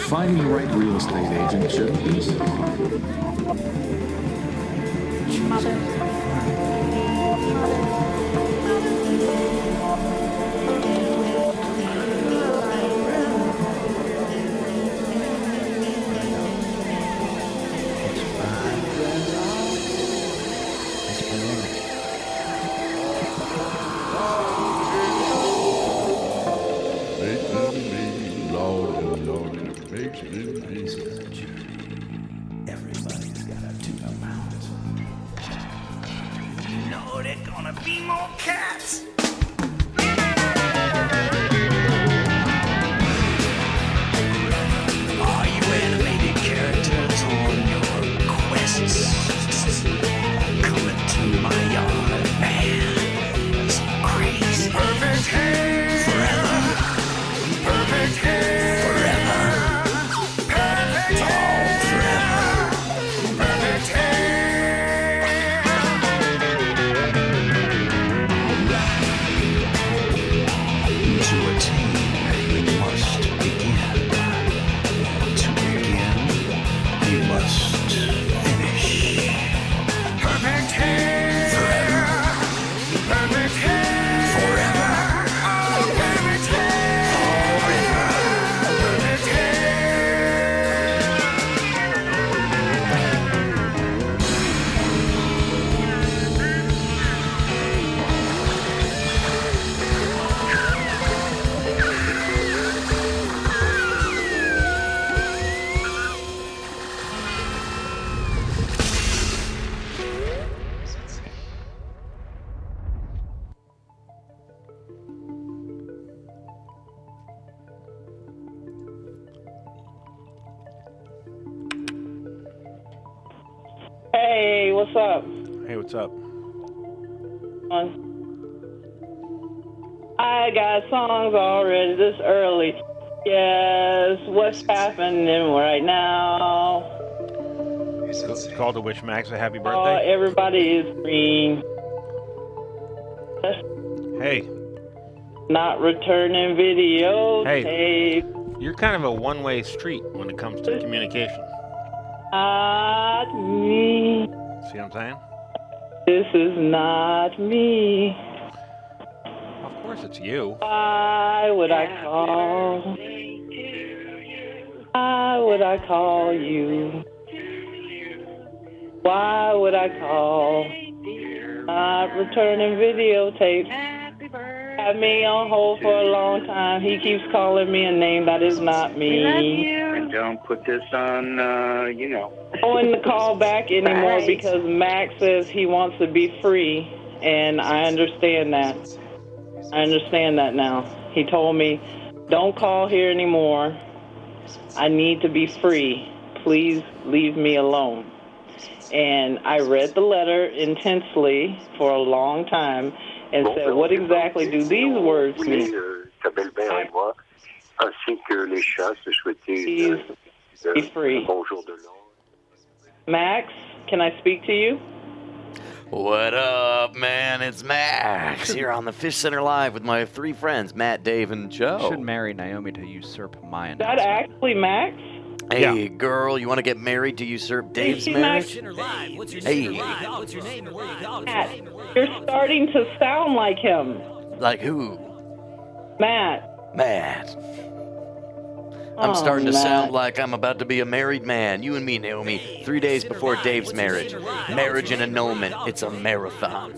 Finding the right real estate agent shouldn't be so hard. Everybody's got a tune amount. No, there's gonna be more cats. Are you animated characters on your quests? Coming to my yard, man. It's crazy. Perfect hair. Forever. Perfect hair. Forever. Perfect hair. Forever. Perfect hair. To attain, you must begin. To begin, you must finish. Perfect hair. Forever. Perfect hair. Forever. Perfect hair. Forever. Perfect hair. Hey, what's up? Hey, what's up? I got songs already this early. Yes, what's happening right now? Call to wish Max a happy Oh, birthday. everybody is green. Hey, Not returning videos. Hey. You're kind of a one-way street when it comes to communication. Not me. See what I'm saying? This is not me. Of course it's you. Why would I call? Why would I call you? Why would I call? Not returning videotapes. Had me on hold for a long time. He keeps calling me a name that is not me. And don't put this on, you know. I don't want to call back anymore because Max says he wants to be free, and I understand that. I understand that now. He told me, don't call here anymore. I need to be free. Please leave me alone. And I read the letter intensely for a long time and said, what exactly do these words mean? Ta belle-mère et moi, ainsi que les chats, se souhaiter Be free. bonjour de l'an. Max, can I speak to you? What up, man? It's Max here on the Fishcenter Live with my three friends, Matt, Dave, and Joe. Should marry Naomi to usurp my Is that announcement. actually Max? Hey, girl, you want to get married to usurp Dave's Hey, marriage? Hey, Matt, you're starting to sound like him. like who? Matt. Matt. I'm starting to sound like I'm about to be a married man. You and me, Naomi, 3 days before Dave's marriage. Marriage and annulment. It's a marathon.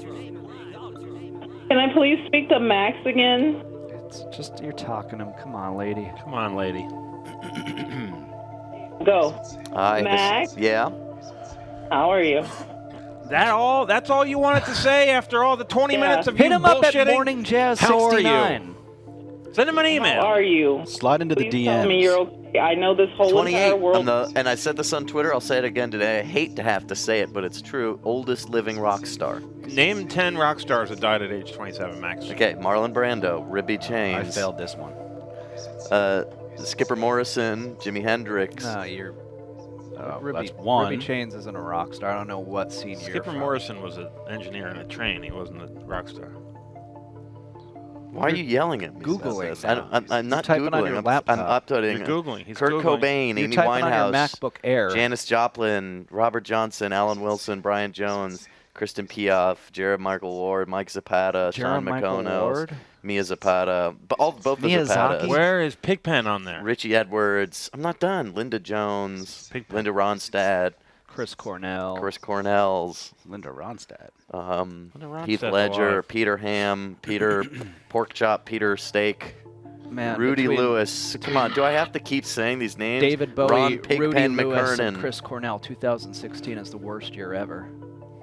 Can I please speak to Max again? It's just you're talking to him. Come on, lady. Come on, lady. Go. Hi. Max? Yeah? How are you? That all? That's all you wanted to say after all the 20 minutes of Hit you him up at bullshitting? Morning Jazz How are 69. you? Send him an email. How are you? Slide into the Please tell me DMs. you're okay. I know this whole 28. entire world. And I said this on Twitter. I'll say it again today. I hate to have to say it, but it's true. Oldest living rock star. Name 10 rock stars that died at age 27, Max. Okay, Marlon Brando, Ribby I Chains. failed this one. Skipper Morrison, Jimi Hendrix. No, you're. Ribby, that's one. Ribby Chains isn't a rock star. I don't know what scene you're Skipper from. Morrison was an engineer in a train. He wasn't a rock star. Why are you yelling at me? Googling This? now. I'm not Typing Googling. on your I'm laptop. uploading. You're Googling. He's Kurt Googling. Cobain, You're Amy typing on your Winehouse, MacBook Air. Janis Joplin, Robert Johnson, Alan Wilson, Brian Jones, Kristen Piaf, Jared Michael Ward, Mike Zapata, Sean McConos, Mia Zapata, both the Miyazaki? Zapatas. Where is Pigpen on there? Richie Edwards. I'm not done. Linda Jones, Pigpen. Linda Ronstadt, Chris Cornell. Chris Cornells, Linda Ronstadt. Heath Ronstadt's Ledger, alive. Peter Ham, Peter Pork Chop, Peter Steak, Man, Rudy between Lewis. Come on, do I have to keep saying these names? David Bowie, Ron Rudy Pigpen Lewis, and McKernan. Chris Cornell. 2016 is the worst year ever.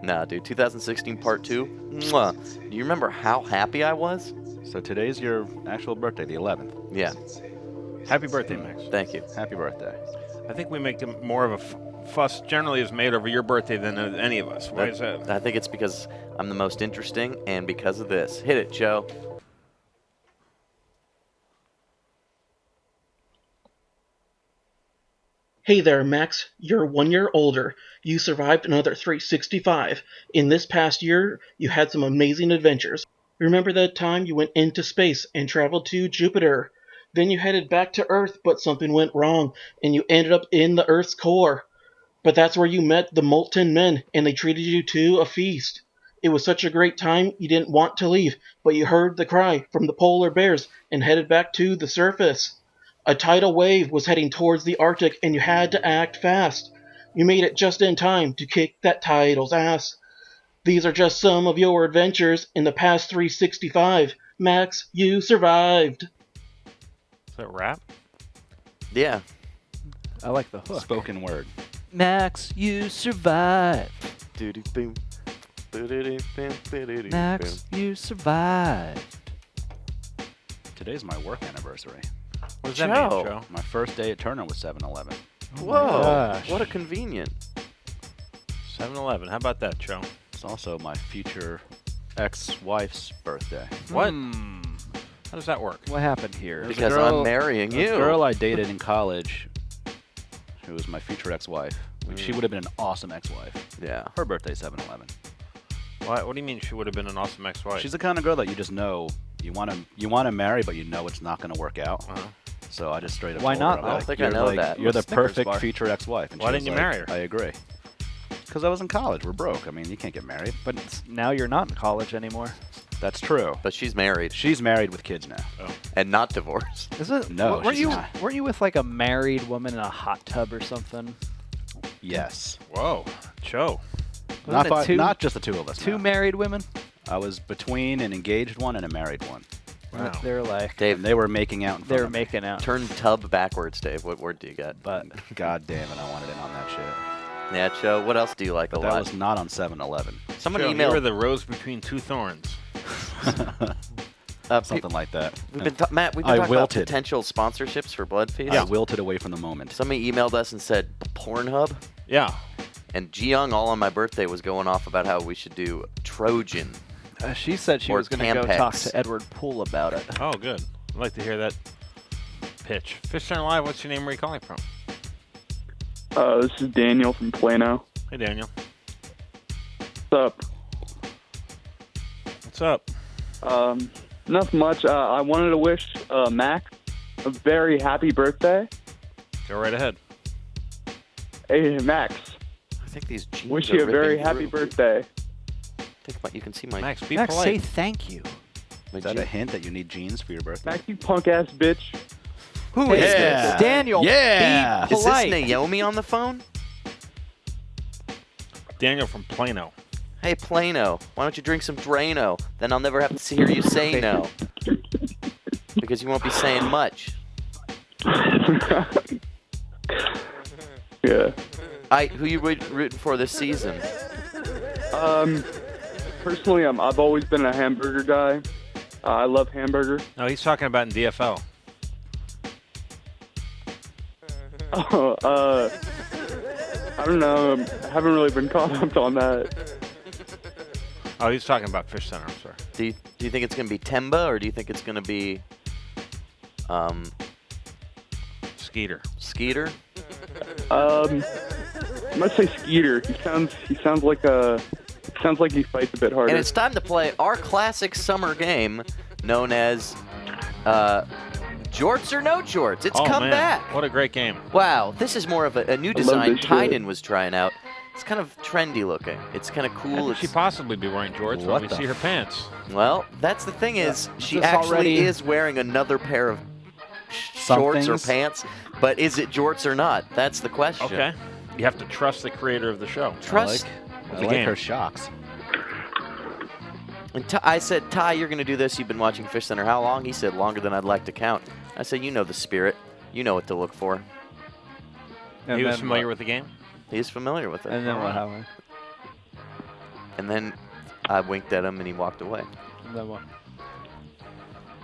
Nah, dude. 2016 Part 2. Mwah. Do you remember how happy I was? So today's your actual birthday, the 11th. Yeah. Happy birthday, Max. Thank you. Happy birthday. I think we make more of a fuss generally is made over your birthday than any of us. Why is that? I think it's because I'm the most interesting and because of this. Hit it, Joe. Hey there, Max. You're 1 year older. You survived another 365. In this past year, you had some amazing adventures. Remember that time you went into space and traveled to Jupiter? Then you headed back to Earth, but something went wrong, and you ended up in the Earth's core. But that's where you met the Molten Men, and they treated you to a feast. It was such a great time, you didn't want to leave, but you heard the cry from the polar bears and headed back to the surface. A tidal wave was heading towards the Arctic, and you had to act fast. You made it just in time to kick that tidal's ass. These are just some of your adventures in the past 365. Max, you survived. Is that rap? Yeah. I like the hook. Spoken word. Max, you survived. Doo-doo-boom. Doo-doo-doo-boom, doo-doo-doo-boom. Max, you survived. Today's my work anniversary. What does that mean, Joe. Joe? My first day at Turner was 7-Eleven. Whoa. gosh. What a convenient. 7-Eleven. How about that, Joe? It's also my future ex-wife's birthday. What? How does that work? What happened here? There's a Because girl- I'm marrying A you. girl I dated in college, who was my future ex-wife. She would have been an awesome ex-wife. Yeah. Her birthday's 7-Eleven. What do you mean she would have been an awesome ex-wife? She's the kind of girl that you just know you want to marry, but you know it's not going to work out. Uh-huh. So I just straight up Why told not, her, I'm though? I like, don't think I "You're know like- that. You're the Snickers perfect bar. future ex-wife." And Why she didn't was you like, marry her? I agree. Because I was in college. We're broke. I mean, you can't get married. But now you're not in college anymore. That's true. But she's married She's married with kids now. and not divorced. Is it? No, weren't she's you? not. Weren't you with like a married woman in a hot tub or something? Yes. Whoa, Joe. Wasn't it two- not just the two of us. Two no. married women. I was between an engaged one and a married one. Wow. They're like Dave, And they were making out in front they're of me. making out. turn tub backwards, Dave. What word do you get? But God damn it, I wanted in on that shit. Yeah, Joe, what else do you like But a that lot? was not on 7-Eleven. Someone Joe, you were emailed. the rose between two thorns. Something like that. Matt, we've been I talking wilted. about potential sponsorships for Blood Feast. I wilted away from the moment. Somebody emailed us and said Pornhub, Yeah. and Ji-Young all on my birthday was going off about how we should do Trojan. she said she Or was going to go talk Campex. to Edward Poole about it. Oh, good. I'd like to hear that pitch. Fishcenter Live, what's your name? Where are you calling from? This is Daniel from Plano. Hey, Daniel. What's up? What's up? Nothing much. I wanted to wish Max a very happy birthday. Go right ahead. Hey, Max, I think these jeans wish are you a very ripping happy through. birthday. Think about, you can see my, Max, be Max, say polite. thank you. my Is that a jeans. hint that you need jeans for your birthday? Max, you punk ass bitch. Who is Yeah. this? Daniel, Yeah. be Is this polite. Naomi on the phone? Daniel from Plano. Hey, Plano, why don't you drink some Drano? Then I'll never have to hear you say no. Because you won't be saying much. Yeah. Who you rooting for this season? Personally, I've always been a hamburger guy. I love hamburger. No, he's talking about in DFL. I don't know. I haven't really been caught up on that. Oh, he's talking about Fish Center. I'm sorry. Do you think it's going to be Temba, or do you think it's going to be Skeeter. Skeeter? I'm gonna say Skeeter. He sounds like he fights a bit harder. And it's time to play our classic summer game, known as Jorts or No Jorts. It's come man. back. What a great game. Wow, this is more of a new love design this shit. Tynan was trying out. It's kind of trendy looking. It's kind of How cool. could she possibly be wearing jorts What when we the see her pants? Well, that's the thing is, she This actually already- is wearing another pair of shorts or things- pants, but is it jorts or not? That's the question. Okay. You have to trust the creator of the show. Trust. I the like game. her shocks. And I said, Ty, you're going to do this. You've been watching Fishcenter how long? He said, longer than I'd like to count. I said, you know the spirit. You know what to look for. And He was then familiar what? with the game? He's familiar with it. And then what happened? And then I winked at him and he walked away. And then what?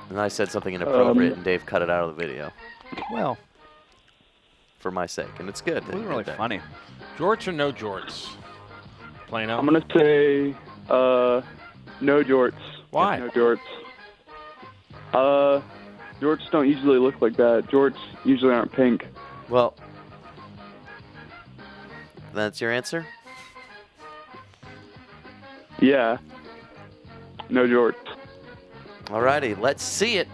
And I said something inappropriate and Dave cut it out of the video Well, for my sake. And it's good. it wasn't really funny. Jorts or no jorts? Plain out. I'm gonna say no jorts. Why? No jorts. Jorts don't usually look like that. Jorts usually aren't pink. Well, that's your answer? Yeah. No jorts. Alrighty, let's see it.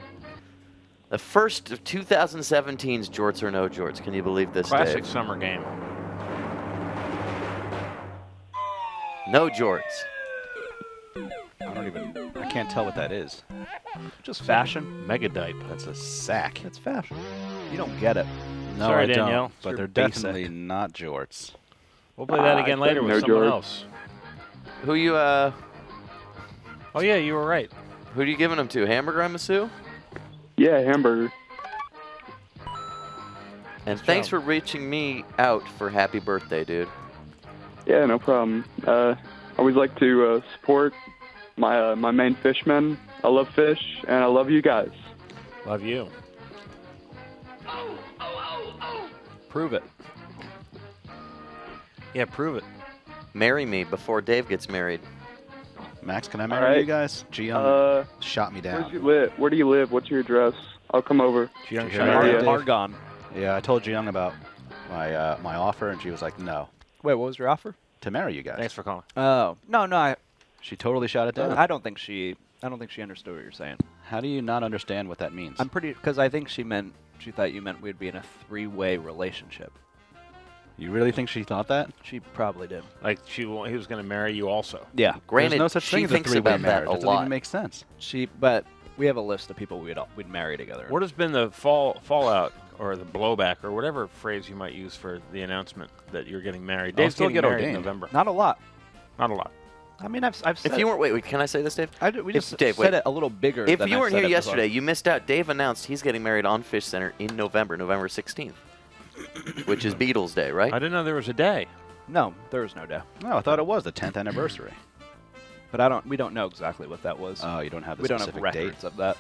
The first of 2017's Jorts or No Jorts. Can you believe this, Classic Dave? summer game. No Jorts. I can't tell what that is. Just fashion. Megadipe. That's a sack. It's fashion. You don't get it. No, Sorry, I don't. Danielle. But You're they're basic. definitely not jorts. We'll play that again I later said with no someone jorts. else. Who you Oh yeah, you were right. who you giving them to? Hamburger, I'm assuming? Yeah, hamburger. And thanks for reaching me out for happy birthday, dude. Yeah, no problem. I always like to support my my main fishmen. I love fish, and I love you guys. Love you. Prove it. Yeah, prove it. Marry me before Dave gets married. Max, can I All marry right. you guys? Gion shot me Where down. do you live? Where do you live? What's your address? I'll come over. Young Did you Shot. hear Ar- that, yeah. Dave? Argon. Yeah, I told Jiyoung about my offer, and she was like, no, Wait, what was your offer? to marry you guys. Thanks for calling. Oh, no. She totally shot it down. I don't think she understood what you're saying. How do you not understand what that means? because I think she thought you meant we'd be in a three-way relationship. You really think she thought that? She probably did. Like he was going to marry you also. Yeah. Granted, There's no such she thing as a thinks three-way about that marriage. a It doesn't lot. even make sense. But we have a list of people we'd marry together. What has been the fallout or the blowback or whatever phrase you might use for the announcement that you're getting married? I'll Dave's still getting get married in ordained. November. Not a lot. Not a lot. I mean, I've said If you weren't, wait, can I say this, Dave? we if- just Dave, said wait. it a little bigger. If than you I've weren't said here it before. yesterday, you missed out. Dave announced he's getting married on Fish Center in November 16th, which is Beatles Day, right? I didn't know there was a day. No, there was no doubt. No, I thought it was the 10th anniversary. But we don't know exactly what that was. Oh, you don't have the we don't have specific date? records of that.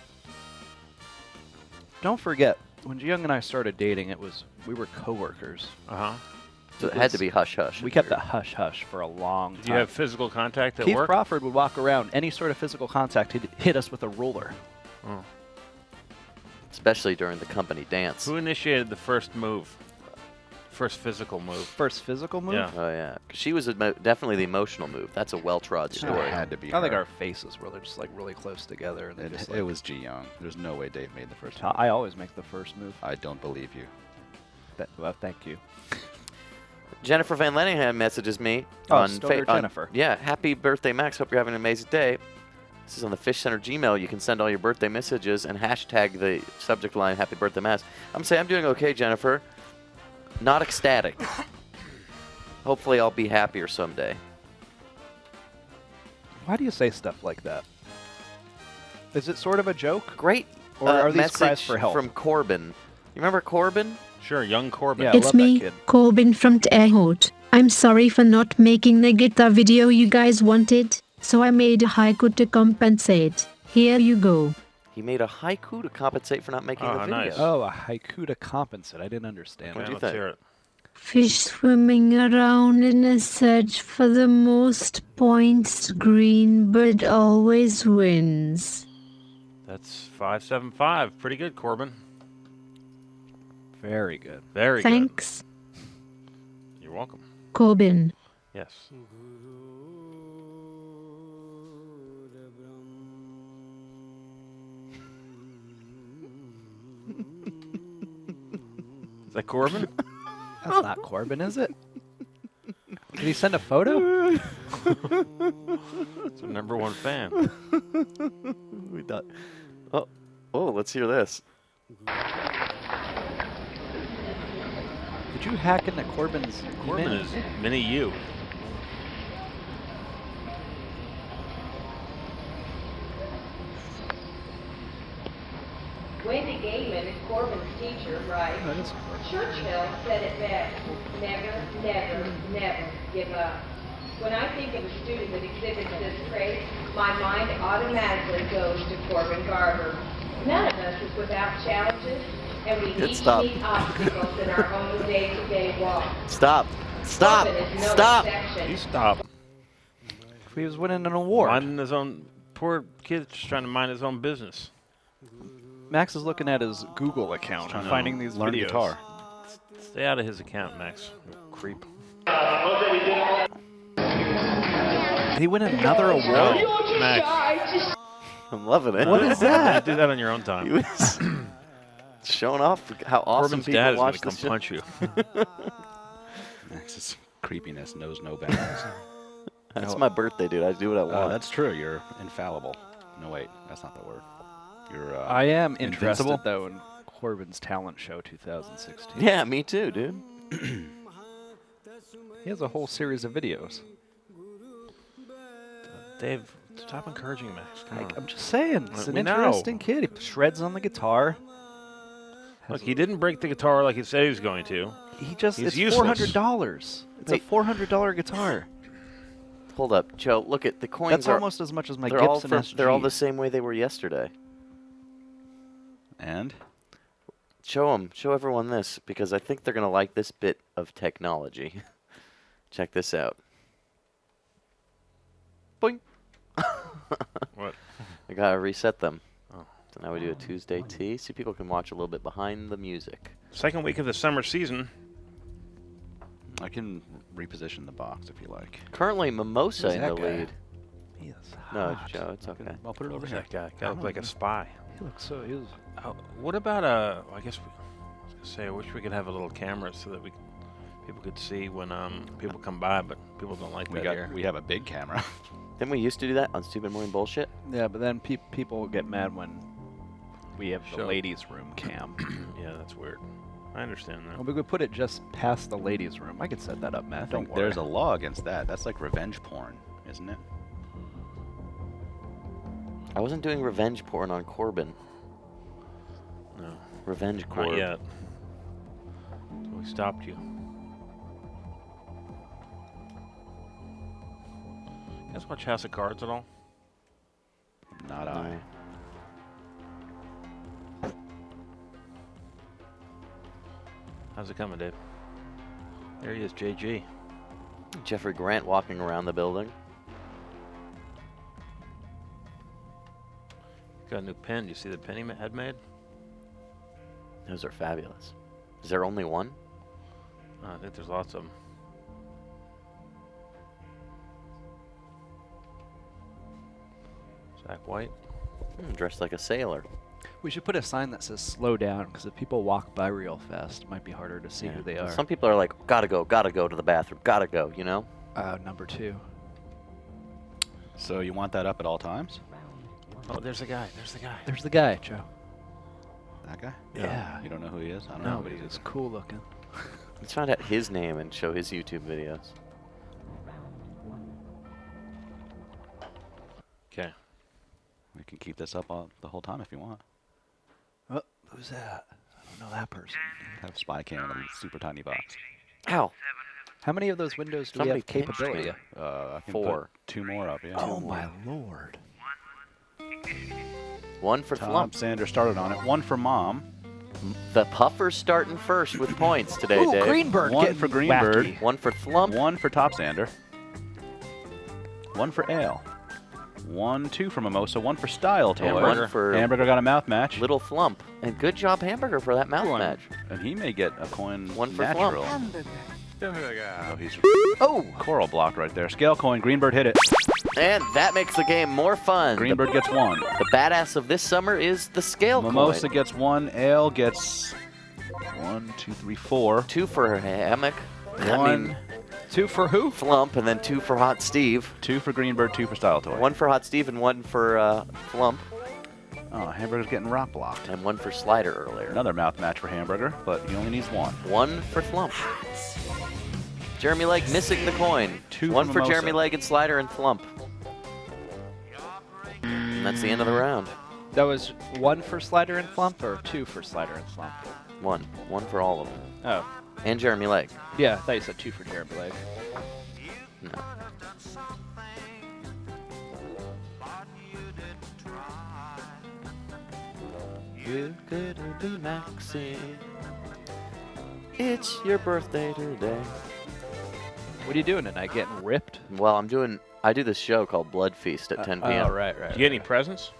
Don't forget, when Jiyoung and I started dating, we were coworkers. Uh-huh. So it had to be hush hush. We kept it hush hush for a long time. Do you have physical contact at Keith work? Crawford would walk around, any sort of physical contact, he'd hit us with a ruler. Oh. Especially during the company dance. Who initiated the first move? First physical move? First physical move? Yeah. Oh yeah, 'cause she was definitely the emotional move. That's a well-trod It story. had to be I think her. our faces were just like really close together. And they just, It was Jiyoung. There's no way Dave made the first I always make the first move. I don't believe you. Well, thank you. Jennifer Van Leningham messages me Oh, on Stoner Jennifer. Yeah, happy birthday, Max. Hope you're having an amazing day. This is on the Fish Center Gmail. You can send all your birthday messages and hashtag the subject line Happy Birthday, Max. I'm saying I'm doing okay, Jennifer. Not ecstatic. Hopefully, I'll be happier someday. Why do you say stuff like that? Is it sort of a joke? Great. Or are these message cries for help? from Corbin. You remember Corbin? Sure, young Corbin. Yeah, I It's love that me, kid. Corbin from Terhort. I'm sorry for not making the guitar video you guys wanted, so I made a haiku to compensate. Here you go. He made a haiku to compensate for not making Oh, the video. nice. Oh, a haiku to compensate. I didn't understand. What'd Okay, you let's think? hear it. Fish swimming around in a search for the most points. Green bird always wins. That's 575. Pretty good, Corbin. Very good. Very Thanks, good. You're welcome. Corbin. Yes. Is that Corbin? That's not Corbin, is it? Did he send a photo? It's a #1 fan. We thought. Oh, let's hear this. Did you hack into Corbin's Corbin email? is mini you. Wendy Gaiman is Corbin's teacher, right? That is Churchill said it best, never, never, never give up. When I think of a student that exhibits this trait, my mind automatically goes to Corbin Garber. None of us is without challenges, and we each meet obstacles in our own day-to-day walk. Stop. Stop. Corbin is no Stop. exception. You stop. If he was winning an award. Minding his own. Poor kid's just trying to mind his own business. Max is looking at his Google account and finding these learn videos. guitar. Stay out of his account, Max. You creep. Did he win another award? Max. I'm loving it. What is that? Do that on your own time. He was showing off how awesome Corbin's people dad is watch going this to come show. punch you. Max's creepiness knows no bounds. That's my birthday, dude. I do what I want. That's true. You're infallible. No, wait. That's not the word. You're I am interested, invincible? though, in Corbin's talent show 2016. Yeah, me too, dude. He has a whole series of videos. Dave, stop encouraging Max. Come on. I'm just saying, it's an We know. interesting kid. He shreds on the guitar. Look, he didn't break the guitar like he said he was going to. He just, He's it's useless. $400. It's Wait. a $400 guitar. Hold up, Joe. Look at the coins. That's are, almost as much as my they're all Gibson from- SG. They're all the same way they were yesterday. And? Show them. Show everyone this, because I think they're going to like this bit of technology. Check this out. Boing. What? I got to reset them. Oh. So now we do a Tuesday tea, so people can watch a little bit behind the music. Second week of the summer season. I can reposition the box if you like. Currently, Mimosa Who's in that the guy? lead. He is No, hot. Joe, it's okay. I'll put it over Who's here. that guy? Guy looked like a spy. He looks so... He was, What about I guess I was gonna say I wish we could have a little camera so that people could see when people come by, but people don't like that here. We have a big camera. Didn't we used to do that on Stupid Morning Bullshit? yeah, but then people get mad when we have the Sure. ladies' room cam. Yeah, that's weird. I understand that. Well, we could put it just past the ladies' room. I could set that up, Matt. I Don't think worry. there's a law against that. That's like revenge porn, isn't it? I wasn't doing revenge porn on Corbin. No, Revenge not Corb. yet. So we stopped you. You guys watch House of Cards at all? Not I. How's it coming, Dave? There he is, JG. Jeffrey Grant walking around the building. Got a new pen. You see the pen he had made? Those are fabulous. Is there only one? I think there's lots of them. Zach White. Dressed like a sailor. We should put a sign that says "slow down" because if people walk by real fast, it might be harder to see Yeah. who they are. Some people are like, gotta go to the bathroom, gotta go, you know? Number 2. So you want that up at all times? Oh, there's the guy. There's the guy. There's the guy, Joe. That guy? Yeah. You don't know who he is? I don't know No, who he he's is. cool looking. Let's find out his name and show his YouTube videos. Okay. We can keep this up all, the whole time if you want. Oh, who's that? I don't know that person. Have spy cam in a super tiny box. Ow. How many of those windows do Somebody we have capability? I can 4. put 2 more up, yeah. Oh my lord. 1 for Tom Flump. Sanders started on it. 1 for Mom. The Puffer's starting first with points today, Ooh, Dave. Greenberg 1 getting for Greenberg. wacky. 1 for Flump. 1 for Top Sander. 1 for Ale. 1, 2 for Mimosa. 1 for Style Toy. And 1 for Hamburger got a mouth match. Little Flump. And good job, Hamburger, for that mouth match. And he may get a coin 1 for natural. Flump. Oh, he's Oh! coral blocked right there. Scale coin. Greenbird hit it. And that makes the game more fun. Greenbird gets 1. The badass of this summer is the scale Mimosa coin. gets 1. Ale gets 1, 2, 3, 4. 2 for Hammock. 1. 2 for who? Flump, and then 2 for Hot Steve. 2 for Greenbird, 2 for Style Toy. 1 for Hot Steve and 1 for Flump. Oh, Hamburger's getting rock blocked. And 1 for Slider earlier. Another mouth match for Hamburger, but he only needs 1. 1 for Flump. Jeremy Legg missing the coin. 2 1 for for Mimosa. Jeremy Legg and Slider and Flump. And that's the end of the round. That was 1 for Slider and Flump, or 2 for Slider and Flump? 1. 1 for all of them. Oh. And Jeremy Legg. Yeah, I thought you said 2 for Jeremy Legg. No. You could be Maxie. It's your birthday today. What are you doing tonight? Getting ripped? Well, I do this show called Blood Feast at 10 p.m. Oh, right. Did you get any presents?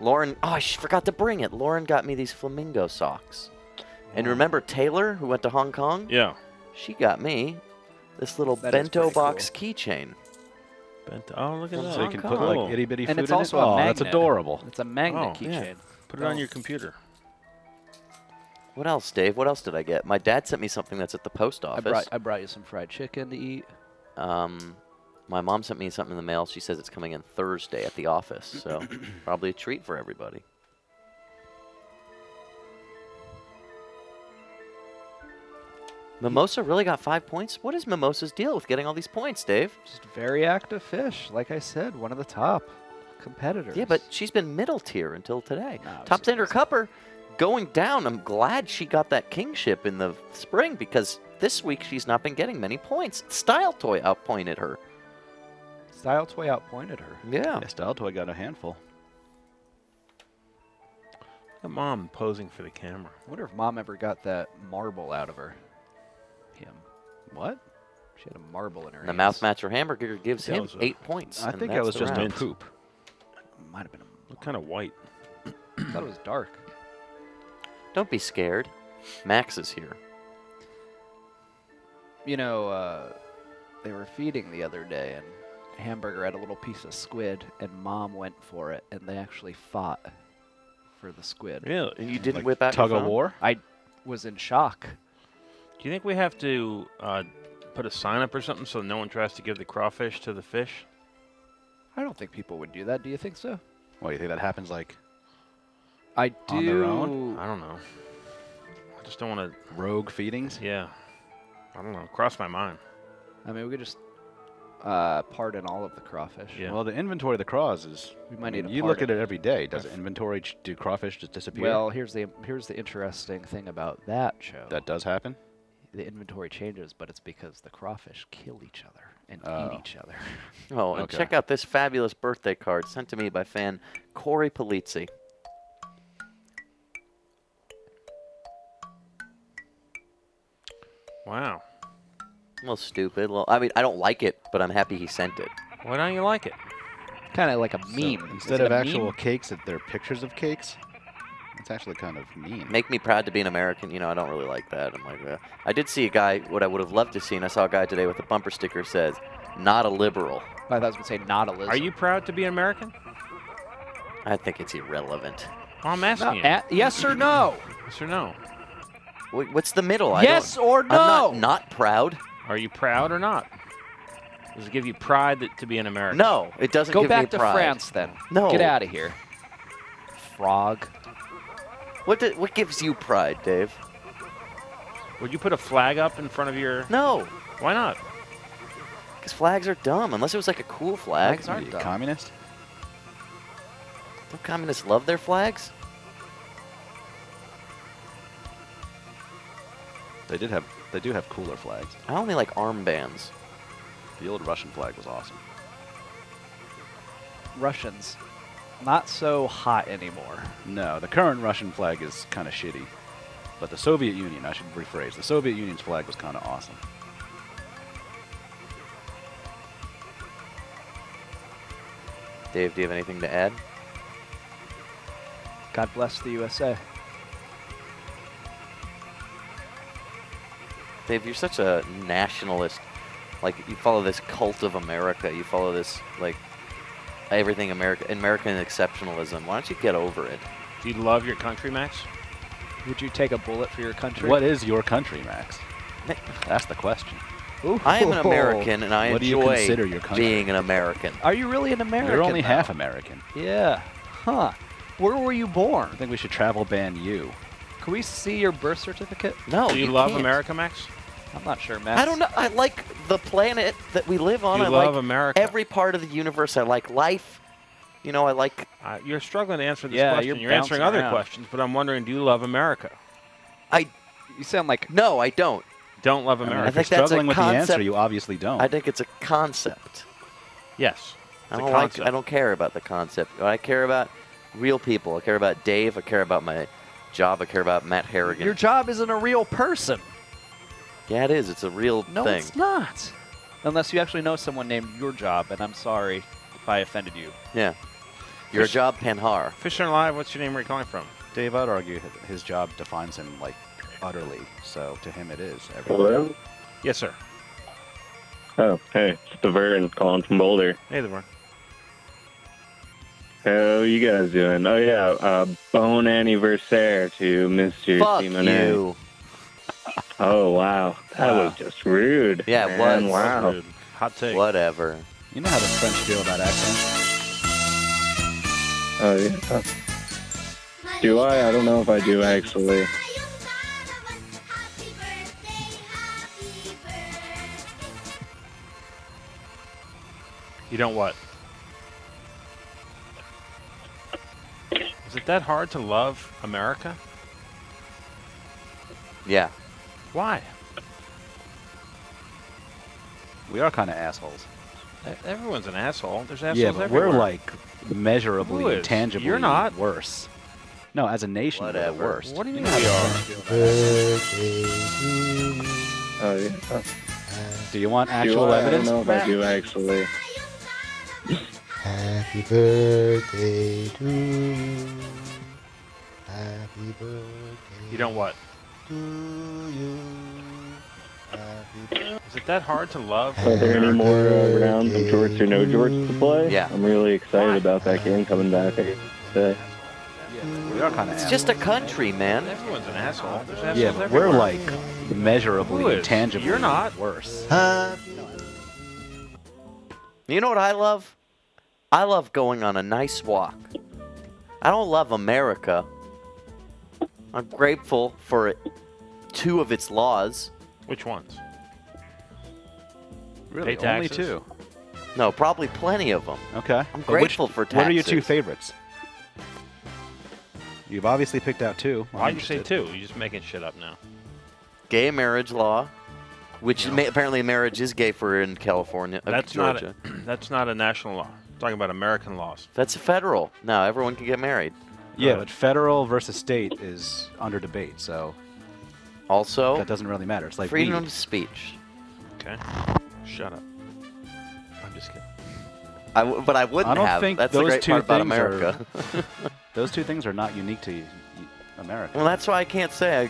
Lauren, I forgot to bring it. Lauren got me these flamingo socks. And remember Taylor, who went to Hong Kong? Yeah. She got me this little That is bento pretty box keychain. Oh, look at that. So you can put Cool. like itty bitty And food it's in also it. a Oh, magnet. that's adorable. It's a magnet Oh, keychain. yeah. Put it on your computer. What else, Dave? What else did I get? My dad sent me something that's at the post office. I brought you some fried chicken to eat. My mom sent me something in the mail. She says it's coming in Thursday at the office, so probably a treat for everybody. Mimosa really got 5 points? What is Mimosa's deal with getting all these points, Dave? Just very active fish. Like I said, one of the top competitors. Yeah, but she's been middle tier until today. No, Top she's- Standard Cupper going down. I'm glad she got that kingship in the spring because this week she's not been getting many points. Style Toy outpointed her. Style Toy outpointed her. Yeah. Yeah, Style Toy got a handful. Look at Mom posing for the camera. I wonder if Mom ever got that marble out of her. Him. What? She had a marble in her The hands. mouth matcher hamburger gives That him was a- 8 points. I and think that's that was the just a round. poop. Might have been Look kind of white. I thought it was dark. Don't be scared. Max is here. You know, they were feeding the other day, and Hamburger had a little piece of squid, and Mom went for it, and they actually fought for the squid. Really? You didn't Like whip out your tug of phone? war? I was in shock. Do you think we have to put a sign up or something so no one tries to give the crawfish to the fish? I don't think people would do that. Do you think so? What, you think that happens like I do. on their own? I don't know. I just don't want to. rogue feedings? Yeah. I don't know. Cross my mind. I mean, we could just pardon all of the crawfish. Yeah. Well, the inventory of the craws is. We might need to You look at pardon. it every day. Does inventory do crawfish just disappear? Well, here's the interesting thing about that show. that does happen. The inventory changes, but it's because the crawfish kill each other and Oh. eat each other. Oh, and Okay. check out this fabulous birthday card sent to me by fan Corey Polizzi. Wow. A little stupid. Well, I mean, I don't like it, but I'm happy he sent it. Why don't you like it? Kind of like a So meme. instead Is it of a actual meme? cakes, they're pictures of cakes. It's actually kind of mean. Make me proud to be an American. You know, I don't really like that. I'm like, I did see a guy, what I would have loved to see, and I saw a guy today with a bumper sticker says, "Not a liberal." I thought I was going to say not a lizard. Are you proud to be an American? I think it's irrelevant. Well, I'm asking you. Yes or no? Yes or no? What's the middle? Yes or no? I'm not proud. Are you proud or not? Does it give you pride to be an American? No, it doesn't Go give me back to pride. France then. No. Get out of here. Frog. What gives you pride, Dave? Would you put a flag up in front of your... No, Why not? because flags are dumb. Unless it was like a cool flag. Flags aren't dumb. Communist? Don't communists love their flags? They do have cooler flags. I only like armbands. The old Russian flag was awesome. Russians. Not so hot anymore. No, the current Russian flag is kind of shitty. But the Soviet Union, I should rephrase, the Soviet Union's flag was kind of awesome. Dave, do you have anything to add? God bless the USA. Dave, you're such a nationalist. Like, you follow this cult of America. You follow this, like, everything American exceptionalism. Why don't you get over it? Do you love your country, Max? Would you take a bullet for your country? What is your country, Max? That's the question. Ooh. I am an American, and I What do you enjoy consider your country? being an American. Are you really an American? You're only though? half American. Yeah. Huh. Where were you born? I think we should travel ban you. Can we see your birth certificate? No, Do you love can't. America, Max? I'm not sure, Max. I don't know. I like the planet that we live on. You I love like America. every part of the universe. I like life. You know, I like. You're struggling to answer this Yeah, question. you're Answering bouncing other around. questions, but I'm wondering, do you love America? You sound like. No, I don't. Don't love I mean, America. if you're think that's a struggling with the answer, concept. you obviously don't. I think it's a concept. Yes. I It's a don't like. concept. I don't care about the concept. I care about real people. I care about Dave. I care about my job. I care about Matt Harrigan. Your job isn't a real person. Yeah, it is. It's a real No, thing. it's not. Unless you actually know someone named Your Job, and I'm sorry if I offended you. Yeah. Your job, Panhar. Fishcenter Live, what's your name? Where are you calling from? Dave, I'd argue his job defines him, like, utterly. So to him it is. Everything. Hello? Yes, sir. Oh, hey, it's the Vern calling from Boulder. Hey, there. How you guys doing? Oh, yeah, bon anniversaire to Mr. Fuck Simonet. you. Oh, wow. That was just rude. Yeah, it man. was. Wow. Rude. Hot take. Whatever. You know how the French feel about accents? Oh, yeah. Do I? I don't know if I do, actually. You don't what? Is it that hard to love America? Yeah. Why? We are kind of assholes. Everyone's an asshole. There's assholes Yeah, but everywhere. we're like measurably, Who is? tangibly You're not. worse. No, as a nation, we're the Whatever. worst. What do you mean we are? Oh, yeah. Do you want Do actual I? evidence? I don't know if Matt? I do, actually. Happy birthday to you. Happy birthday You don't what? to you. Happy birthday. Is it that hard to love? Are there any more rounds of Jorts or no Jorts to play? Yeah. I'm really excited about that game coming back. I guess today. We are kind of It's assholes. just a country, man. Everyone's an asshole. There's assholes Yeah, but everywhere. we're like measurably, Who is? tangibly You're not. worse. You know what I love? I love going on a nice walk. I don't love America. I'm grateful for two of its laws. Which ones? Really, Pay only taxes. two. No, probably plenty of them. Okay. I'm But grateful for What are your two taxes. favorites? You've obviously picked out two. I'm Why'd you say interested. two? You're just making shit up now. Gay marriage law, which apparently marriage is gay for in California, That's Georgia. that's not a national law. I'm talking about American laws. That's federal. No, everyone can get married. Yeah, but federal versus state is under debate, so Also, that doesn't really matter. It's like freedom weed. of speech. Okay. Shut up. I'm just kidding. But I wouldn't I don't have. think That's the those great two part about things America. Those two things are not unique to America, Well, that's why I can't say.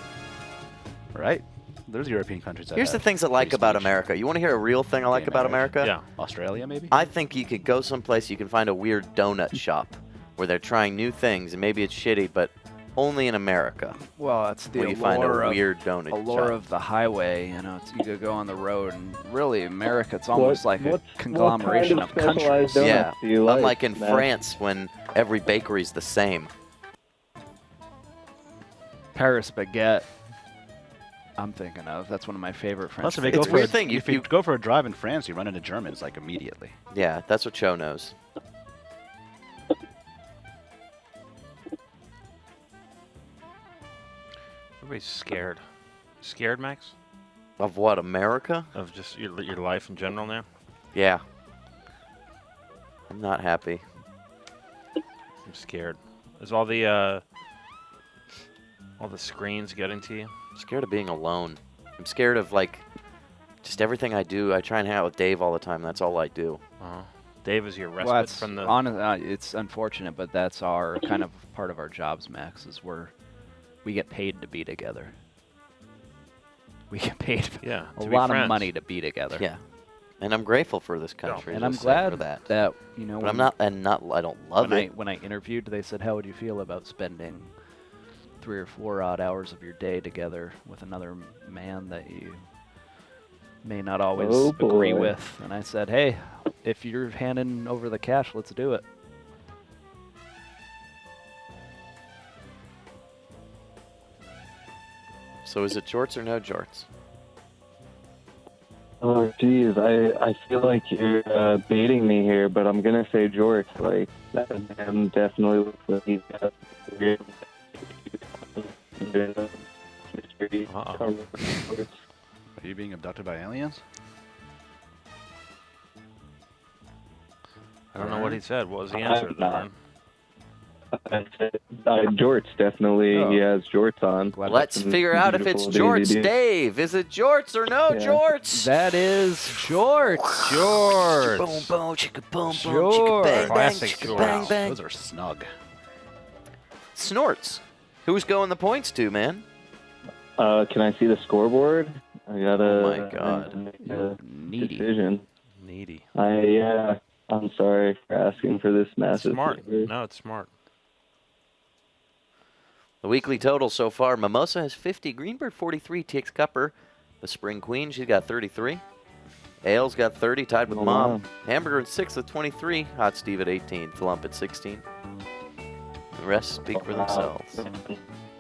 right? There's European countries that Here's the have things I like free about speech. America. You want to hear a real thing I like Gay about marriage. America? Yeah. Australia, maybe? I think you could go someplace you can find a weird donut shop where they're trying new things, and maybe it's shitty, but only in America. Well, that's the Where you find a allure of, weird donut allure shop. of the highway. You know, you could go on the road, and really, America, it's almost like a what conglomeration kind of of specialized countries. donuts Yeah, do you like, unlike in Matt? France when every bakery's the same. Paris baguette. I'm thinking of. That's one of my favorite French. Plus, if you foods. go It's a for weird a, thing. If you go for a drive in France, you run into Germans like immediately. Yeah, that's what Cho knows. Everybody's scared. Scared, Max? Of what, America? Of just your life in general now? Yeah. I'm not happy. I'm scared. Is all the screens getting to you? I'm scared of being alone. I'm scared of, like, just everything I do. I try and hang out with Dave all the time. That's all I do. Uh-huh. Dave is your respite Well, that's from the... it's unfortunate, but that's our kind of part of our jobs, Max, is we get paid to be together. We get paid Yeah, a to be lot of friends. money to be together. Yeah. And I'm grateful for this country. And I'm just glad for that. you know. But I don't love it. When I interviewed, they said, "How would you feel about spending 3 or 4 odd hours of your day together with another man that you may not always agree with?" And I said, "Hey, if you're handing over the cash, let's do it." So is it jorts or no jorts? Oh, geez, I feel like you're baiting me here, but I'm gonna say Jorts. Like, that man definitely looks like he's got weird mystery. Are you being abducted by aliens? I don't know what he said. What was the answer? not. I said Jorts, definitely. Oh. He has Jorts on. Let's figure out if it's Jorts, Dave. Is it Jorts or no Jorts? That is Jorts. Jorts. Boom, boom, chicka, boom, boom, Jorts. chicka, bang, bang, Classic chicka, Jorts. bang, bang. Those are snug. Snorts. Who's going the points to, man? Can I see the scoreboard? I gotta. Oh my God. Make a Needy. decision. Needy. I'm sorry for asking for this It's massive. smart. favor. No, it's smart. The weekly total so far, Mimosa has 50, Greenbird 43, TX Cupper, the Spring Queen, she's got 33. Ale's got 30, tied with Oh, Mom. wow. Hamburger in 6th with 23, Hot Steve at 18, Flump at 16. The rest speak for themselves.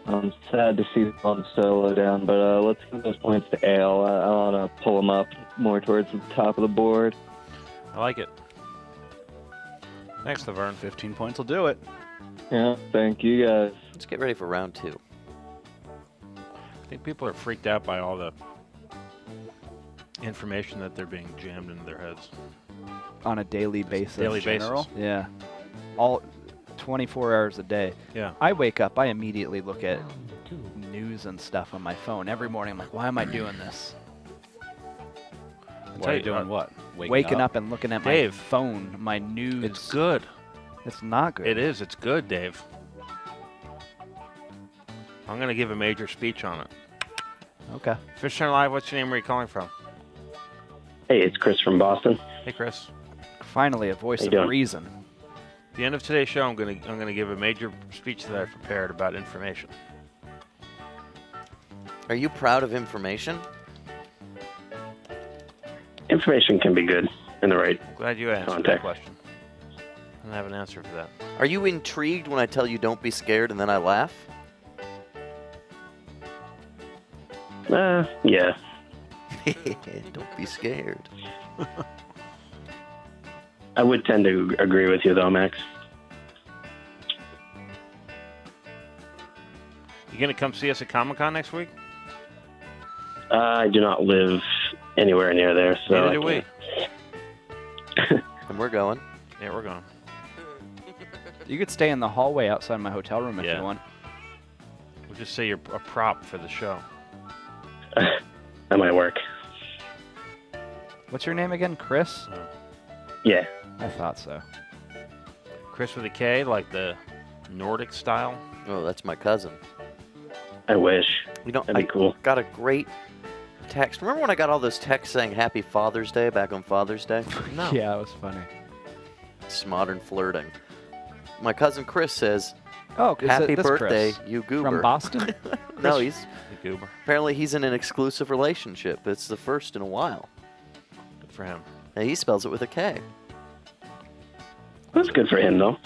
I'm sad to see the bump solo down, but let's give those points to Ale. I want to pull him up more towards the top of the board. I like it. Thanks, Laverne. 15 points will do it. Yeah, thank you guys. Let's get ready for round 2. I think people are freaked out by all the information that they're being jammed into their heads. On a daily basis. Daily basis. Yeah. All 24 hours a day. Yeah. I wake up, I immediately look at news and stuff on my phone. Every morning I'm like, why am I doing this? Why are you doing what? Waking up and looking at my Dave. phone, my news. It's good. It's not good. It is. It's good, Dave. I'm going to give a major speech on it. Okay. Fishcenter Live, what's your name? Where are you calling from? Hey, it's Chris from Boston. Hey, Chris. Finally, a voice How you of doing? reason. At the end of today's show, I'm going to give a major speech that I've prepared about information. Are you proud of information? Information can be good in the right Glad you answered that context. question. I don't have an answer for that. Are you intrigued when I tell you don't be scared and then I laugh? Yeah. Don't be scared. I would tend to agree with you, though, Max. You going to come see us at Comic-Con next week? I do not live anywhere near there, so Neither I do we. can't- And we're going. Yeah, we're going. You could stay in the hallway outside my hotel room if Yeah. you want. We'll just say you're a prop for the show. That might work. What's your name again? Chris? Yeah. I thought so. Chris with a K, like the Nordic style. Oh, that's my cousin. I wish. You know, That'd be cool. Got a great text. Remember when I got all those texts saying Happy Father's Day back on Father's Day? No. Yeah, it was funny. It's modern flirting. My cousin Chris says, Oh, is Happy it this birthday, Chris? you goober. From Boston? No, he's The goober. apparently he's in an exclusive relationship. It's the first in a while. Good for him. And he spells it with a K. That's good for him, though.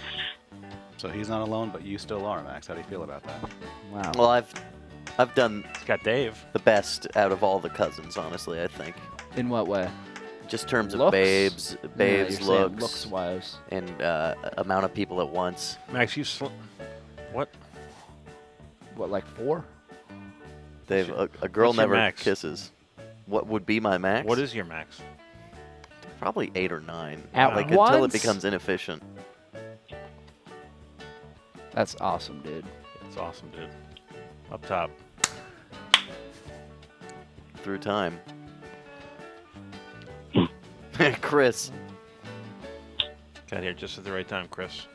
So he's not alone, but you still are, Max. How do you feel about that? Wow. Well, I've done It's got Dave. the best out of all the cousins, honestly, I think. In what way? Just terms of Looks? babes, Yeah, babes, you're saying looks, looks-wise. and amount of people at once. Max, what? What, like 4? They've a girl what's your never max? kisses. What would be my max? What is your max? Probably 8 or 9. At like until it once? becomes inefficient. That's awesome, dude. It's awesome, dude. Up top. Through time. Chris, Got here just at the right time, Chris.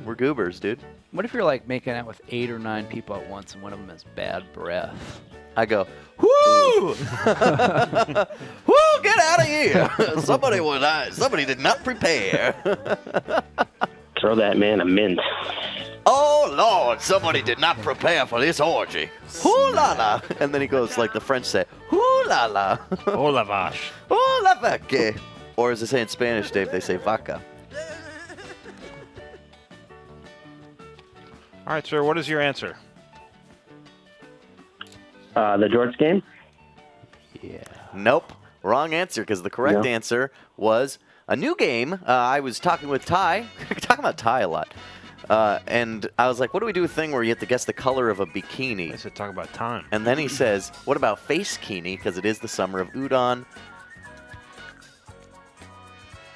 we're goobers, dude. What if you're like making out with 8 or 9 people at once and one of them has bad breath? I go, whoo! Whoo, get out of here! Somebody did not prepare. Throw that man a mint. Oh, Lord, somebody did not prepare for this orgy. Hoo la la. And then he goes like the French say, hoo la la. Oh la vache. Oh la vaque. Or as they say in Spanish, Dave, they say vaca. All right, sir, what is your answer? The Jorts game? Yeah. Nope. Wrong answer, because the correct answer was a new game. I was talking with Ty. Talking about Ty a lot. And I was like, what do we do a thing where you have to guess the color of a bikini? I said talk about time. And then he says, what about face-kini? Because it is the summer of udon.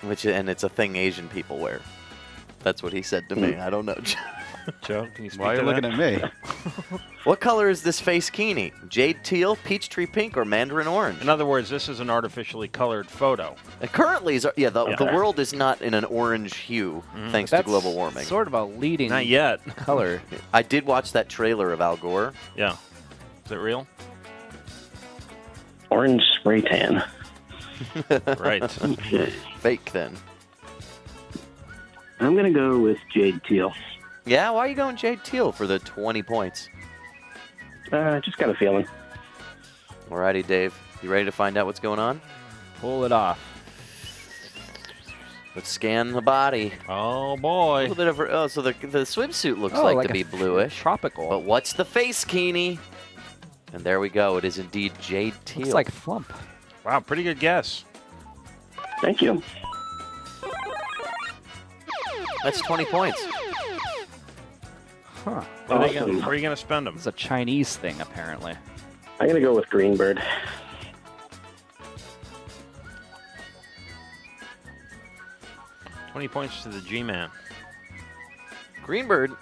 And it's a thing Asian people wear. That's what he said to me. I don't know. Joe, can you speak Why are to you looking that? at me? What color is this face-kini? Jade teal, peach tree pink, or mandarin orange? In other words, this is an artificially colored photo. It currently is. The world is not in an orange hue thanks to That's global warming. Sort of a leading Not yet. color. I did watch that trailer of Al Gore. Yeah. Is it real? Orange spray tan. Right. Fake then. I'm going to go with Jade Teal. Yeah, why are you going Jade Teal for the 20 points? Just got a feeling. Alrighty, Dave. You ready to find out what's going on? Pull it off. Let's scan the body. Oh, A boy. little bit of so the swimsuit looks Oh, like to a be bluish. tropical. But what's the face-kini? And there we go. It is indeed Jade Teal. Looks like Flump. Wow, pretty good guess. Thank you. That's 20 points. Huh. Where are you going to spend them? It's a Chinese thing, apparently. I'm going to go with Greenbird. $20 points to the G-Man. Greenbird,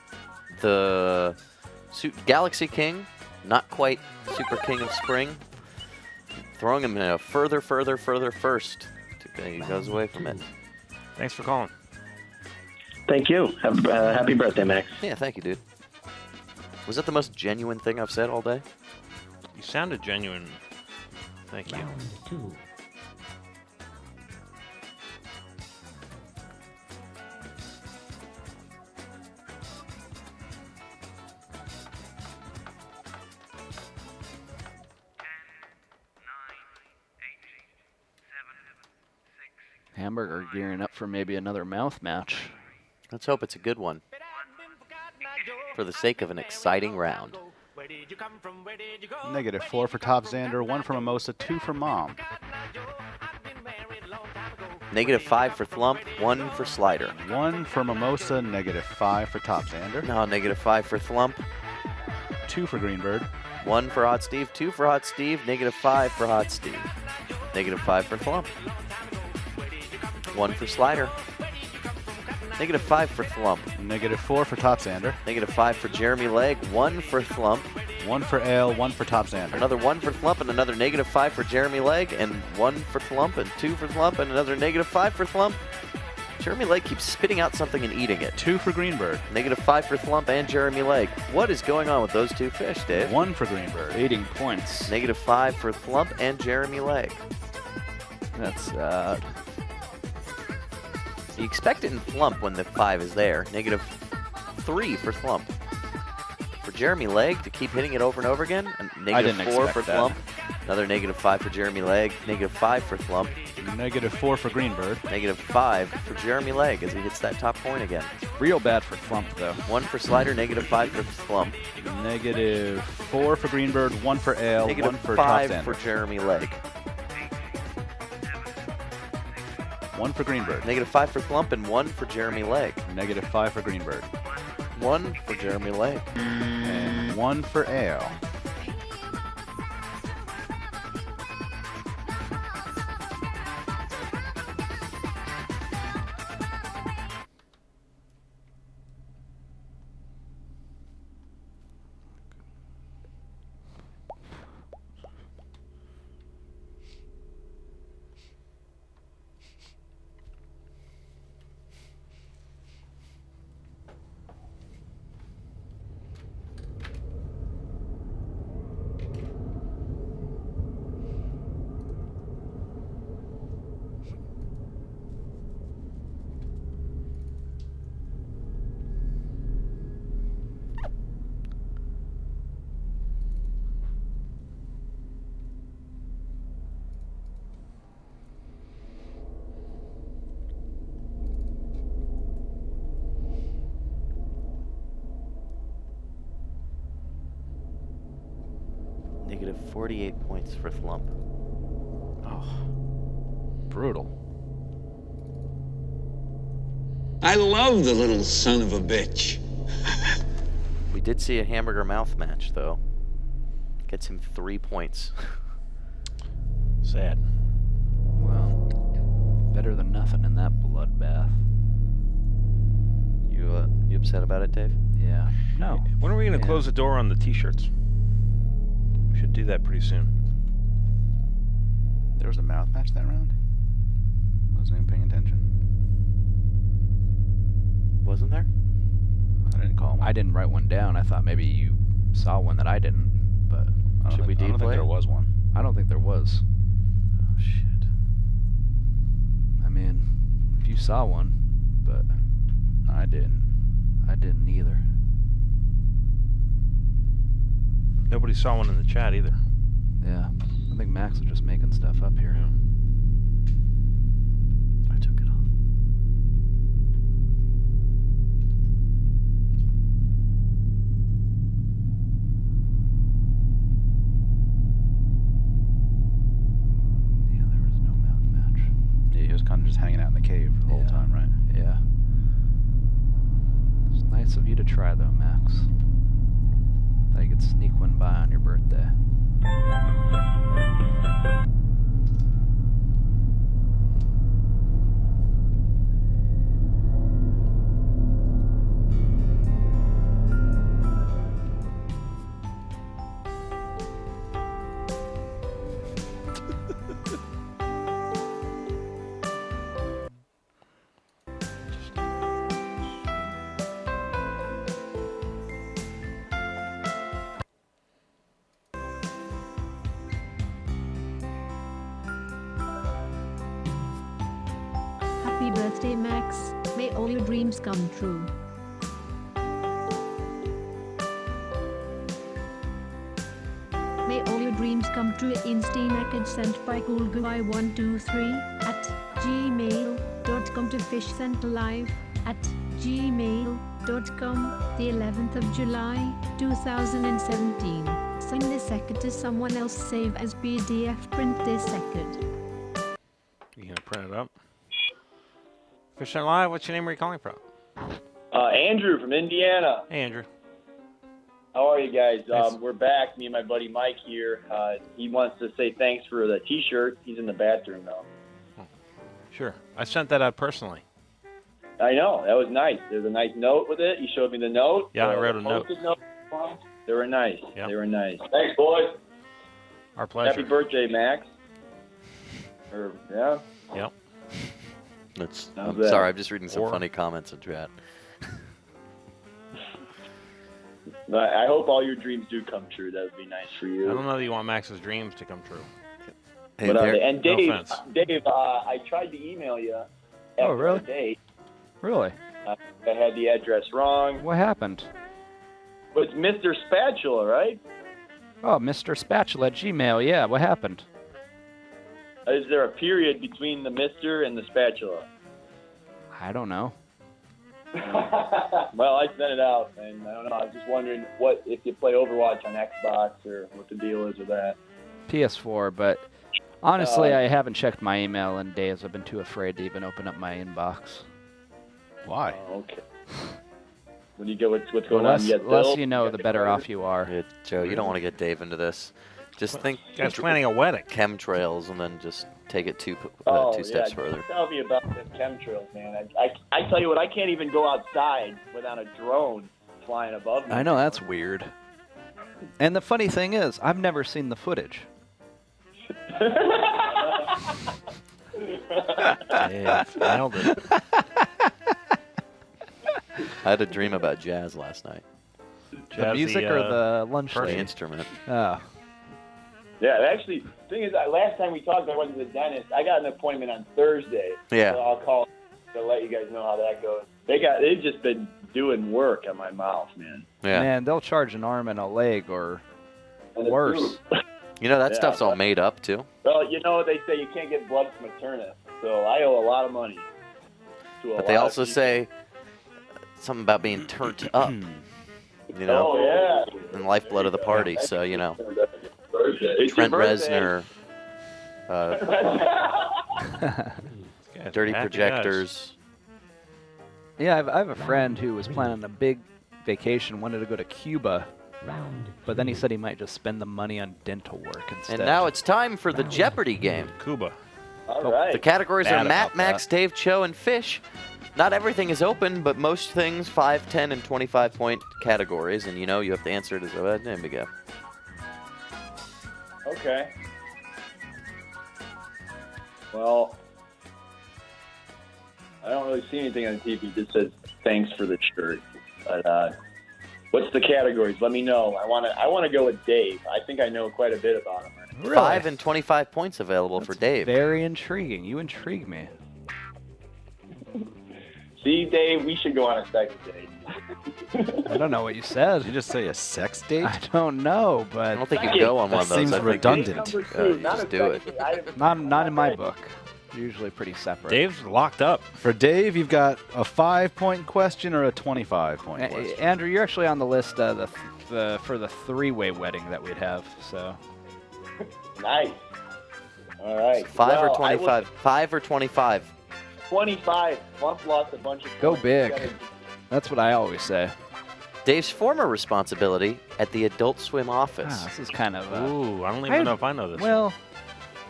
the Galaxy King, not quite Super King of Spring. Throwing him in a further first. He goes away from it. Thanks for calling. Thank you. Happy birthday, Max. Yeah, thank you, dude. Was that the most genuine thing I've said all day? You sounded genuine. Thank you. Hamburger gearing up for maybe another mouth match. Let's hope it's a good one. For the sake of an exciting round. -4 for Top Xander, 1 for Mimosa, 2 for Mom. -5 for Thump, 1 for Slider. 1 for Mimosa, -5 for Top Xander. No, -5 for Thump. 2 for Greenbird. 1 for Hot Steve, 2 for Hot Steve, -5 for Hot Steve. -5 for Thump. 1 for Slider. -5 for Thump. -4 for Top Xander. -5 for Jeremy Legg, 1 for Thump. 1 for Ale, 1 for Top Xander. Another 1 for Thump and another -5 for Jeremy Legg, and 1 for Thump and 2 for Thump and another -5 for Thump. Jeremy Legg keeps spitting out something and eating it. 2 for Greenbird. -5 for Thump and Jeremy Legg. What is going on with those two fish, Dave? 1 for Greenbird. Leading points. -5 for Thump and Jeremy Legg. That's sad. You expect it in Thump when the 5 is there. -3 for Thump. For Jeremy Legg to keep hitting it over and over again. And I didn't -4 for expect that. Thump. Another -5 for Jeremy Legg. -5 for Thump. -4 for Greenbird. -5 for Jeremy Legg as he hits that top point again. Real bad for Flump, though. 1 for Slider, -5 for Thump. -4 for Greenbird, 1 for Ale, 1 for Top -5 Xander. for Jeremy Legg. 1 for Greenbird. -5 for Thump and 1 for Jeremy Legg. -5 for Greenbird. 1 for Jeremy Legg. And 1 for Ale. 48 points for Thump. Oh, brutal. I love the little son of a bitch. We did see a hamburger mouth match, though. Gets him 3 points. Sad. Well, better than nothing in that bloodbath. You upset about it, Dave? Yeah. No. When are we going to close the door on the T-shirts? We should do that pretty soon. There was a mouth match that round? Wasn't even paying attention. Wasn't there? I didn't call one. I didn't write one down. I thought maybe you saw one that I didn't, but I don't think there was one. I don't think there was. Oh, shit. I mean, if you saw one, but I didn't. I didn't either. Nobody saw one in the chat either. Yeah. I think Max was just making stuff up here. I took it off. Yeah, there was no mouth match. Yeah, he was kind of just hanging out in the cave the whole time, right? Yeah. It's nice of you to try, though, Max. Thought you could sneak one by on your birthday. Happy birthday, Max. May all your dreams come true. May all your dreams come true. Instanackage sent by coolguy123@gmail.com to Fishcenter live @gmail.com, the 11th of July, 2017. Send this second to someone else. Save as PDF. Print this second. You gonna print it up? Fishcenter Live. What's your name? Where are you calling from? Andrew from Indiana. Hey, Andrew. How are you guys? We're back. Me and my buddy Mike here. He wants to say thanks for the T-shirt. He's in the bathroom though. Sure. I sent that out personally. I know. That was nice. There's a nice note with it. He showed me the note. Yeah, I wrote a note. They were nice. Yep. They were nice. Thanks, boys. Our pleasure. Happy birthday, Max. Yeah. Yep. I'm sorry, I'm just reading some funny comments in chat. I hope all your dreams do come true. That would be nice for you. I don't know that you want Max's dreams to come true. Hey, But, and No Dave, offense. I tried to email you after really? the date. Really? I had the address wrong. What happened? But it's Mr. Spatula, right? Oh, Mr. Spatula at Gmail. Yeah, what happened? Is there a period between the Mr. and the spatula? I don't know. Well, I sent it out, and I don't know. I was just wondering if you play Overwatch on Xbox or what the deal is with that. PS4, but honestly, I haven't checked my email in days. I've been too afraid to even open up my inbox. Why? Oh, okay. When you get what's The going on, less, less you know, the better off you are. Yeah, Joe, you don't want to get Dave into this. Just think. Guy's planning a wedding. Chemtrails, and then just take it two steps further. Tell me about them chemtrails, man. I tell you what, I can't even go outside without a drone flying above me. I know, that's weird. And the funny thing is, I've never seen the footage. Yeah, nailed it. I had a dream about jazz last night. The music or the lunch The lady? instrument. Oh. Yeah, actually, the thing is, last time we talked, I went to the dentist. I got an appointment on Thursday. Yeah. So I'll call to let you guys know how that goes. They've just been doing work on my mouth, man. Yeah. Man, they'll charge an arm and a leg or worse. You know, that Yeah, stuff's all made up, too. Well, you know, they say you can't get blood from a turnip, so I owe a lot of money to a But they lot also of people. say something about being turned up. You know? Oh, yeah. And lifeblood of the party, so, you know. It's Trent your birthday. Reznor, dirty Happy projectors. Yeah, I have a friend who was planning a big vacation, wanted to go to Cuba, but then he said he might just spend the money on dental work instead. And now it's time for the Jeopardy game. Cuba. All right. The categories Bad are Matt, about Max, that. Dave, Cho, and Fish. Not everything is open, but most things 5, 10, and 25-point categories, and you have to answer it as well. There we go. Okay. Well, I don't really see anything on TV that says thanks for the shirt. But what's the categories? Let me know. I want to go with Dave. I think I know quite a bit about him. Really? 5 and 25 points available for Dave. Very intriguing. You intrigue me. See, Dave, we should go on a second date. I don't know what you said. Did you just say a sex date? I don't know, but I don't think you can go on one of those. Seems I think redundant. you just do it. not in my book. Usually pretty separate. Dave's locked up. For Dave, you've got a 5-point question or a 25-point question. Andrew, you're actually on the list for the three-way wedding that we'd have. So. Nice. All right. 5 or 25. 5 or 25. 25. Flump lost a bunch of Go points. big. You gotta- That's what I always say. Dave's former responsibility at the Adult Swim office. This is kind of. Ooh, I don't even know if I know this. Well,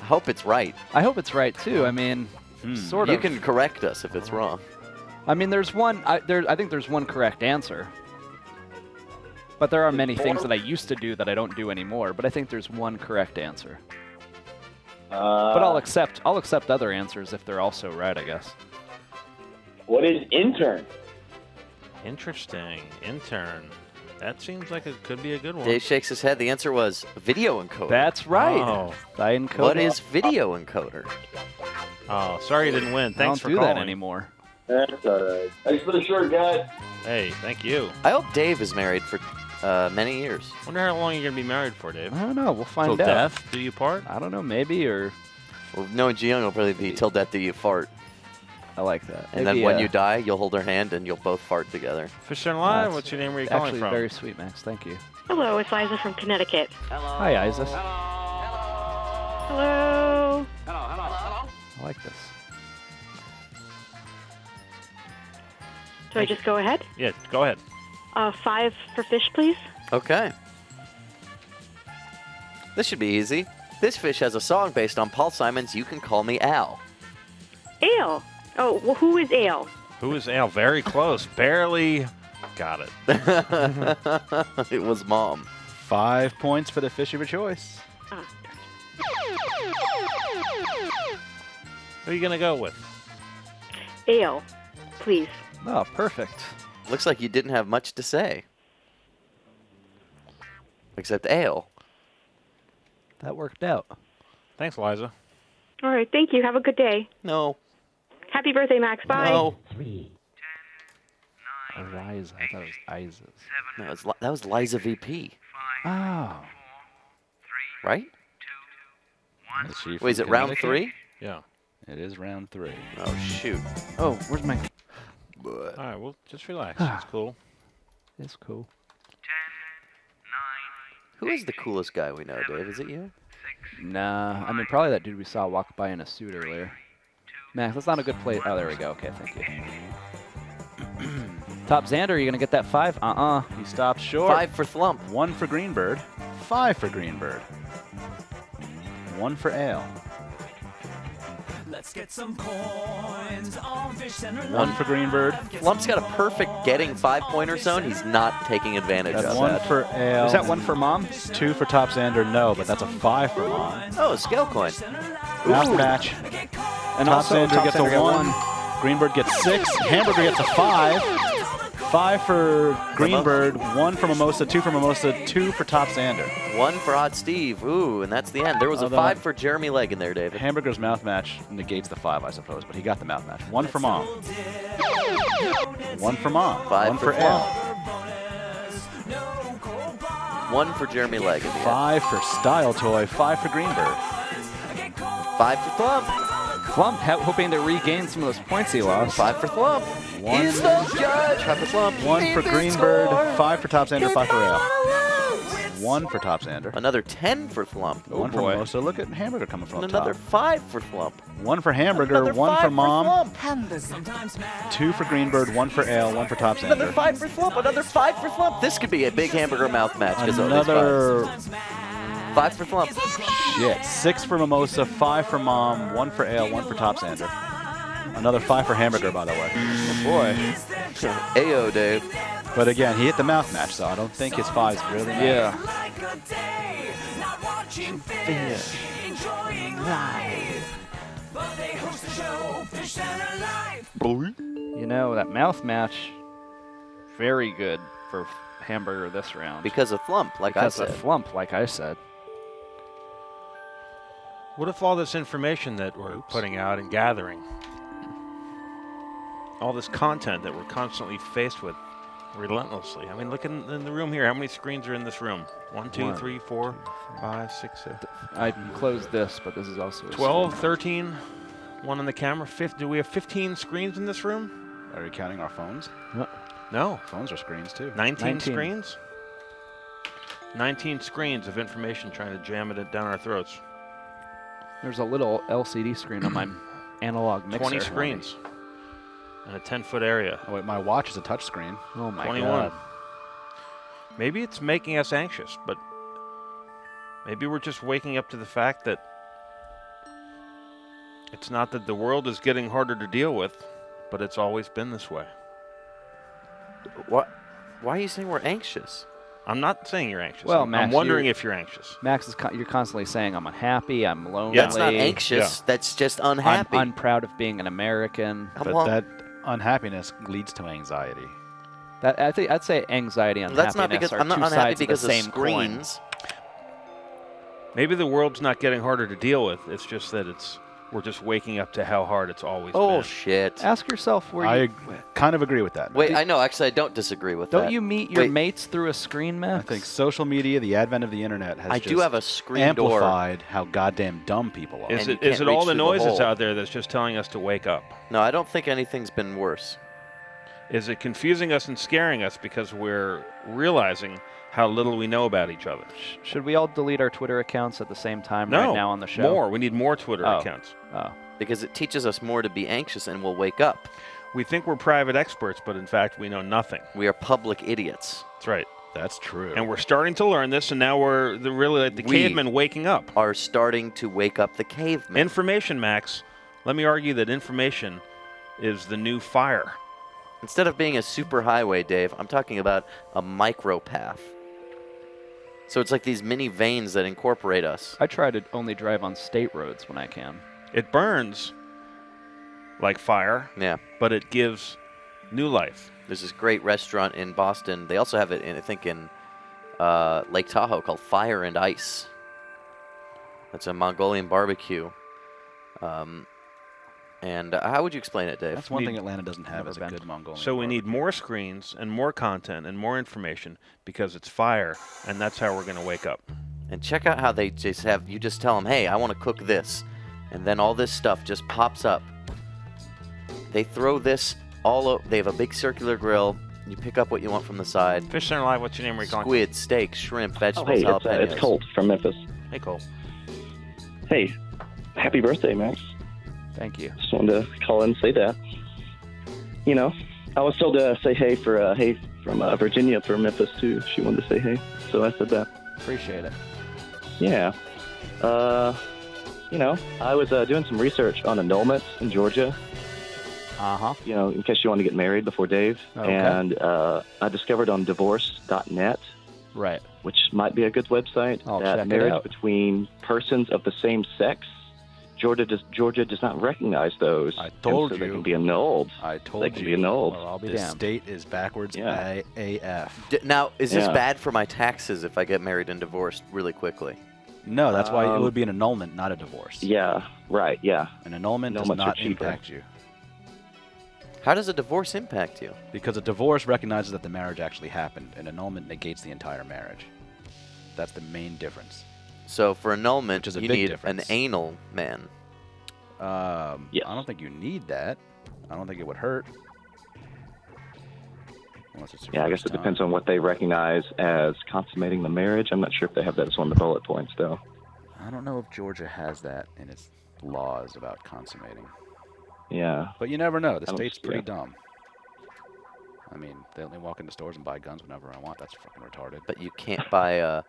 I hope it's right. I hope it's right too. I mean, sort of. You can correct us if it's wrong. I mean, there's one. I think there's one correct answer. But there are many things that I used to do that I don't do anymore. But I think there's one correct answer. But I'll accept other answers if they're also right, I guess. What is intern? Interesting. Intern. That seems like it could be a good one. Dave shakes his head. The answer was video encoder. That's right. Oh. I encode. What is video encoder? Oh, sorry you didn't win. I Thanks don't for do calling. that anymore. That's all right. Thanks for the shirt, guys. Hey, thank you. I hope Dave is married for many years. Wonder how long you're gonna be married for, Dave. I don't know. We'll find Till out. death do you part? I don't know. Maybe or. Well, knowing Jiyoung will probably be till death do you fart. I like that. And Maybe, then when you die, you'll hold her hand and you'll both fart together. Fishcenter Live. That's What's your name? Where are you calling actually from? very sweet, Max. Thank you. Hello, it's Liza from Connecticut. Hi, Isis. Hello. I like this. Do I just go ahead? Yeah, go ahead. 5 for fish, please. Okay. This should be easy. This fish has a song based on Paul Simon's You Can Call Me Al. Ale. Oh, well, who is Ale? Who is Al? Very close. Barely got it. It was Mom. 5 points for the fish of your choice. Who are you gonna go with? Ale, please. Oh, perfect. Looks like you didn't have much to say. Except ale. That worked out. Thanks, Liza. All right, thank you. Have a good day. No. Happy birthday, Max. Bye. No. Eliza. I thought it was Isis. No, that was Liza VP. Oh. Right? Is she Wait, from is it round Connecticut? 3? Yeah. It is round 3. Oh, shoot. Oh, where's my... All right, well, just relax. It's cool. It's cool. Who is the coolest guy we know, Dave? Is it you? Nah, I mean, probably that dude we saw walk by in a suit earlier. Max, that's not a good place. Oh, there we go. Okay, thank you. Top Xander, are you going to get that 5? He stopped short. 5 for Flump. 1 for Greenbird. 5 for Greenbird. 1 for Ale. Let's get some coins on Fishcenter. 1 for Greenbird. Flump's got a perfect getting 5-pointer zone. He's not taking advantage That's of 1 that. for Ale. Is that 1 for Mom? 2 for Top Xander, no, but that's a 5 for Mom. Oh, a scale coin. Math match. And Top also, Xander Top gets Xander a got 1. Greenbird gets 6. Hamburger gets a 5. 5 for Greenbird. 1 for Mimosa. 2 for Mimosa. 2 for Top Xander. 1 for Odd Steve. Ooh, and that's the end. There was a Although 5 for Jeremy Legg in there, David. Hamburger's mouth match negates the 5, I suppose, but he got the mouth match. 1 for Mom. 1 for Mom. 5 1 for for Ale. Flump. 1 for Jeremy Legg in the end. 5 for Style Toy. 5 for Greenbird. 5 for Flump. Flump, hoping to regain some of those points he lost. 5 for Flump. 1 He's the judge. 5 for Flump. 1 for Greenbird. 5 for Top Xander. 5 for Ale. 1 for Top Sander. Another 10 for Flump. 1 for Mimosa. Look at Hamburger coming from And up another top. 5 for Flump. 1 for Hamburger, Another 1 5 for Mom, Flump. 2 for Greenbird, 1 for Ale, 1 for Top Sander. Another 5 for Flump. Another 5 for Flump. This could be a big hamburger mouth match. Another 5 for Flump. shit. 6 for Mimosa, 5 for Mom, 1 for Ale, 1 for Top Sander. Another 5 for Hamburger, by the way. Oh boy. Ayo, Dave. But again, he hit the mouth match, so I don't think his 5's really matter. You know, that mouth match, very good for Hamburger this round. Because of Flump, like I said. Because of Flump, like I said. What if all this information that we're putting out and gathering, all this content that we're constantly faced with relentlessly? I mean, look in the room here. How many screens are in this room? 1, 2, 3, 4, 5, 6, 7. I closed this, but this is also a 12, screen. 13, 1 on the camera. Do we have 15 screens in this room? Are you counting our phones? No. Phones are screens, too. 19 screens? 19 screens of information trying to jam it down our throats. There's a little LCD screen on my analog mixer. 20 screens in a 10-foot area. Oh, wait, my watch is a touch screen. Oh, my 21. God. Maybe it's making us anxious, but maybe we're just waking up to the fact that it's not that the world is getting harder to deal with, but it's always been this way. What? Why are you saying we're anxious? I'm not saying you're anxious. Well, I'm Max, wondering if you're anxious. Max, you're constantly saying, I'm unhappy, I'm lonely. That's not anxious. That's just unhappy. I'm proud of being an American. But that unhappiness leads to anxiety. I'd say anxiety and That's not happiness because are I'm not two unhappy sides because of the of same coin. screens. Maybe the world's not getting harder to deal with. It's just that we're just waking up to how hard it's always been. Oh, shit. Ask yourself where I you... kind of agree with that. Wait, I know. Actually, I don't disagree with that. Don't you meet your mates through a screen, Max? I think social media, the advent of the internet, has I just do have a screen door. amplified how goddamn dumb people are. Is And it you all can't the reach through the noises hole. out there that's just telling us to wake up? No, I don't think anything's been worse. Is it confusing us and scaring us because we're realizing how little we know about each other? Should we all delete our Twitter accounts at the same time No, right now on the show? more. We need more Twitter Oh. accounts. Oh. Because it teaches us more to be anxious and we'll wake up. We think we're private experts, but in fact, we know nothing. We are public idiots. That's right. That's true. And we're starting to learn this, and now we're really like the We cavemen waking up. Are starting to wake up the cavemen. Information, Max. Let me argue that information is the new fire. Instead of being a superhighway, Dave, I'm talking about a micropath. So it's like these mini veins that incorporate us. I try to only drive on state roads when I can. It burns like fire, Yeah. but it gives new life. There's this great restaurant in Boston. They also have it, I think, in Lake Tahoe called Fire and Ice. That's a Mongolian barbecue. And how would you explain it, Dave? That's one thing Atlanta doesn't have is a good Mongolian. So we need more screens and more content and more information because it's fire, and that's how we're going to wake up. And check out how they just have, you just tell them, hey, I want to cook this. And then all this stuff just pops up. They throw this all over. They have a big circular grill. You pick up what you want from the side. Fishcenter Live, what's your name? Where you calling? Squid, steak, shrimp, vegetables, hey, jalapenos. it's Colt from Memphis. Hey, Cole. Hey, happy birthday, Max. Thank you. Just wanted to call in and say that. You know, I was told to say hey for hey from Virginia for Memphis too. She wanted to say hey, so I said that. Appreciate it. Yeah. You know, I was doing some research on annulments in Georgia. Uh-huh. You know, in case you want to get married before Dave. Okay. And I discovered on divorce.net. Right. Which might be a good website. I'll that check it marriage out. between persons of the same sex, Georgia does not recognize those. I told and so you. They can be annulled. I told they you. can be annulled. Well, I'll be this state is backwards AF. Now, is this Yeah. bad for my taxes if I get married and divorced really quickly? No, that's why it would be an annulment, not a divorce. Yeah, right, yeah. An annulment does Annulments are not cheaper. impact you. How does a divorce impact you? Because a divorce recognizes that the marriage actually happened. An annulment negates the entire marriage. That's the main difference. So for annulment, Which is a you big need difference. an anal man. I don't think you need that. I don't think it would hurt. Unless it's your Yeah, I guess first it depends on what they recognize as consummating the marriage. I'm not sure if they have that as one of the bullet points, though. I don't know if Georgia has that in its laws about consummating. Yeah. But you never know. The I don't state's see pretty it. dumb. I mean, they let me walk into stores and buy guns whenever I want. That's fucking retarded. But you can't buy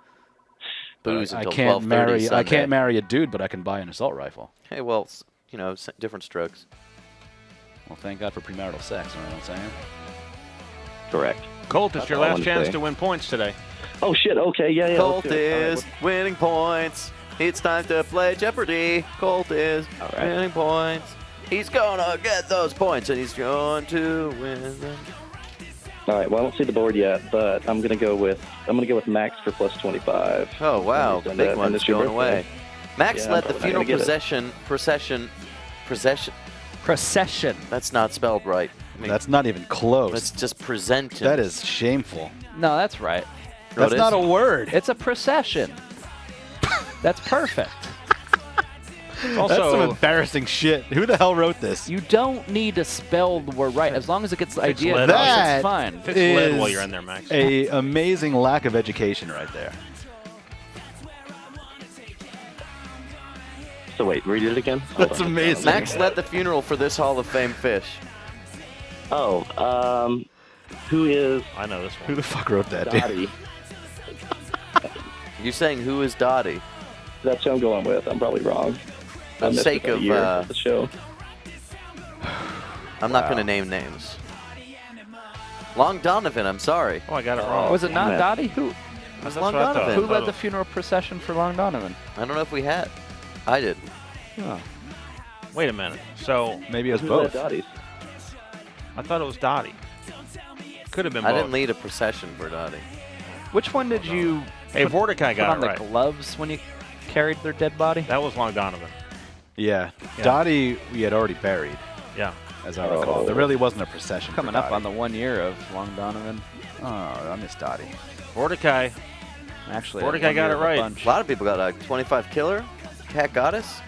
booze I until can't 12:30 marry. Sunday. I can't marry a dude, but I can buy an assault rifle. Hey, well, you know, different strokes. Well, thank God for premarital sex. You know what I'm saying? Correct. Colt, it's That's your all I last wanted to chance say. to win points today. Oh, shit. Okay. Yeah, yeah. Colt let's do it. All right, is winning points. It's time to play Jeopardy. Colt is winning points. He's gonna get those points, and he's going to win them. All right. Well, I don't see the board yet, but I'm gonna go with Max for plus 25. Oh wow, the big one's going away. Max Yeah, led the I'm funeral probably not gonna procession. That's not spelled right. I mean, That's not even close. That's just presenting. That is shameful. No, that's right. That's not a word. It's a procession. That's perfect. That's some embarrassing shit. Who the hell wrote this? You don't need to spell the word right. As long as it gets the idea lead across, That it's fine. Fix lead is while you're in there, Max. a amazing lack of education right there. So wait, read it again. That's amazing. Max led the funeral for this Hall of Fame fish. Oh, who is I know this one. Who the fuck wrote that? dude? Dottie? You saying who is Dottie? That's who I'm going with. I'm probably wrong. For I the missed sake about a of year of the show. I'm not going to name names. Long Donovan, I'm sorry. Oh, I got it wrong. Was it not man. Dottie? Who That's what Long I thought. Donovan. who led the funeral procession for Long Donovan? I don't know if we had. I did. Oh. Wait a minute. So Maybe it was Who led both. Dottie's? I thought it was Dottie. Could have been I both. didn't lead a procession for Dottie. Which one did you Hey, Mordecai put got on it the right. gloves when you carried their dead body? That was Long Donovan. Yeah. Yeah. Dottie, we had already buried, Yeah. as I recall. There really wasn't a procession. Coming for up on Dottie. the 1 year of Long Donovan. Oh, I miss Dottie. Mordecai. Actually, Mordecai 1 got year it of a right. bunch. A lot of people got 25 Killer, Cat Goddess.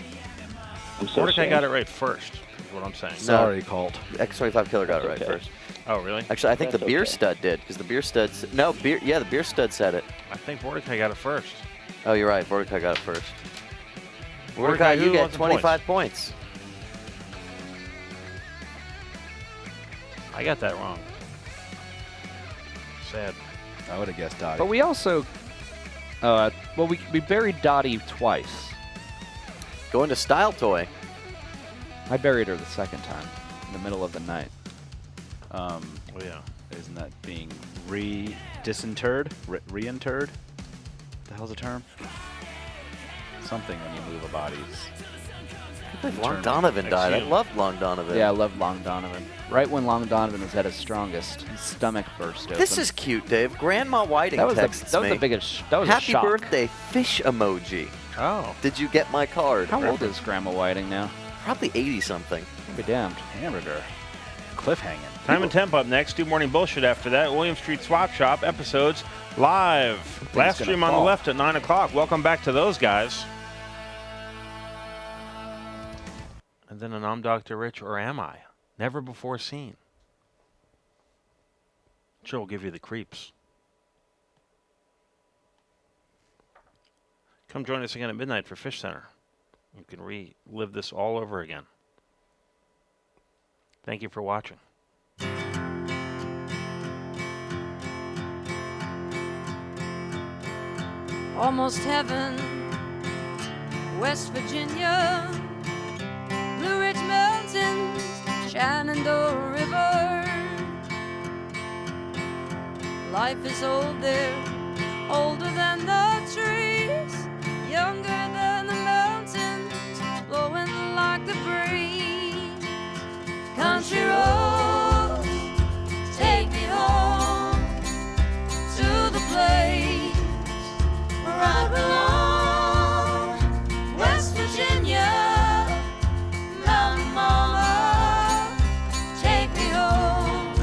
I'm so Mordecai ashamed. got it right first, is what I'm saying. Sorry, Colt. X25 Killer got it right okay. first. Oh, really? Actually, I think That's the beer okay. stud did, because the beer stud. No, beer. Yeah, the beer stud said it. I think Mordecai got it first. Oh, you're right. Mordecai got it first. Mordecai, Mordecai, you who get wants the 25 points. I got that wrong. Sad. I would have guessed Dottie. But we also, well, we buried Dottie twice. Going to Style Toy. I buried her the second time, in the middle of the night. Oh, yeah. Isn't that being disinterred? Reinterred? The hell's the term? Something when you move a body's. Long Donovan died. I Exhumed. loved Long Donovan. Yeah, I love Long Donovan. Right when Long Donovan was at his strongest, his stomach burst open. This is cute, Dave. Grandma Whiting that was texts the me. biggest. That was a Happy shock. birthday, fish emoji. Oh. Did you get my card? How old is Grandma Whiting now? Probably 80 something. Be damned. Hamburger. Cliffhanging. Time and Temp up next. Do Morning Bullshit after that. William Street Swap Shop episodes live. Last gonna stream on the fall. left at 9 o'clock. Welcome back to those guys. And then an I'm Dr. Rich, or am I? Never before seen. Sure will give you the creeps. Come join us again at midnight for Fishcenter. You can relive this all over again. Thank you for watching. Almost heaven, West Virginia, Blue Ridge Mountains, Shenandoah River. Life is old there, older than the trees, younger than the mountains, blowing like the breeze. Country roads, take me home to the place where I belong, West Virginia, Mountain Mama, take me home,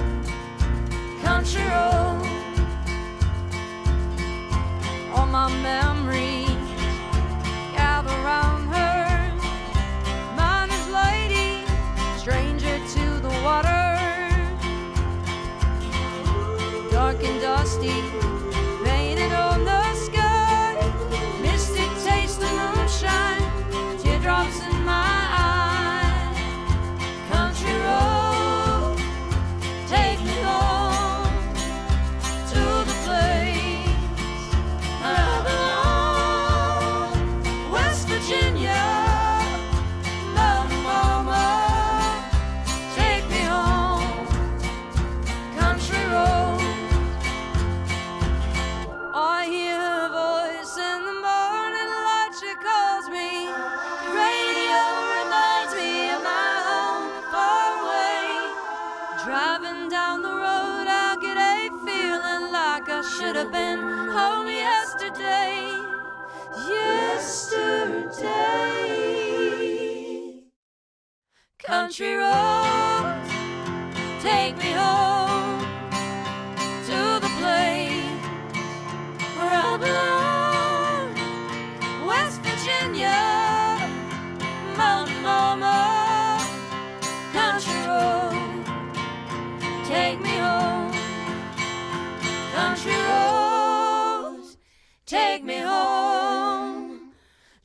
country road. All my memories misty, painted on the sky, mystic taste of moonshine, teardrops in my eye. Country road, take me home to the place where I belong. West Virginia, Mountain Mama, take me home. Country road. I hear her voice in the morning light, she calls me. The radio reminds me of my home far away. Driving down the road, I get a feeling like I should have been home yesterday. Yesterday. Country roads, take me home to the place where I belong. West Virginia, Mountain Mama, country road, take me home. Country roads, take me home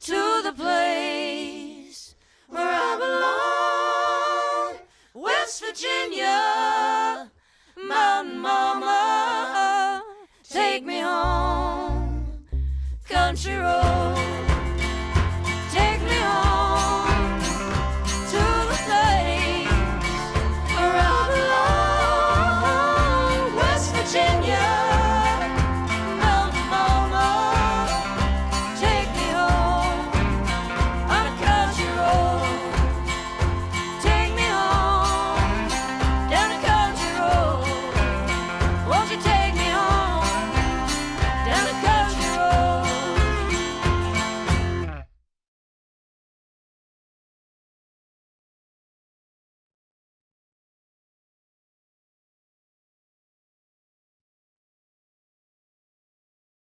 to the place where I belong. West Virginia, Mountain Mama, take me home. Country road.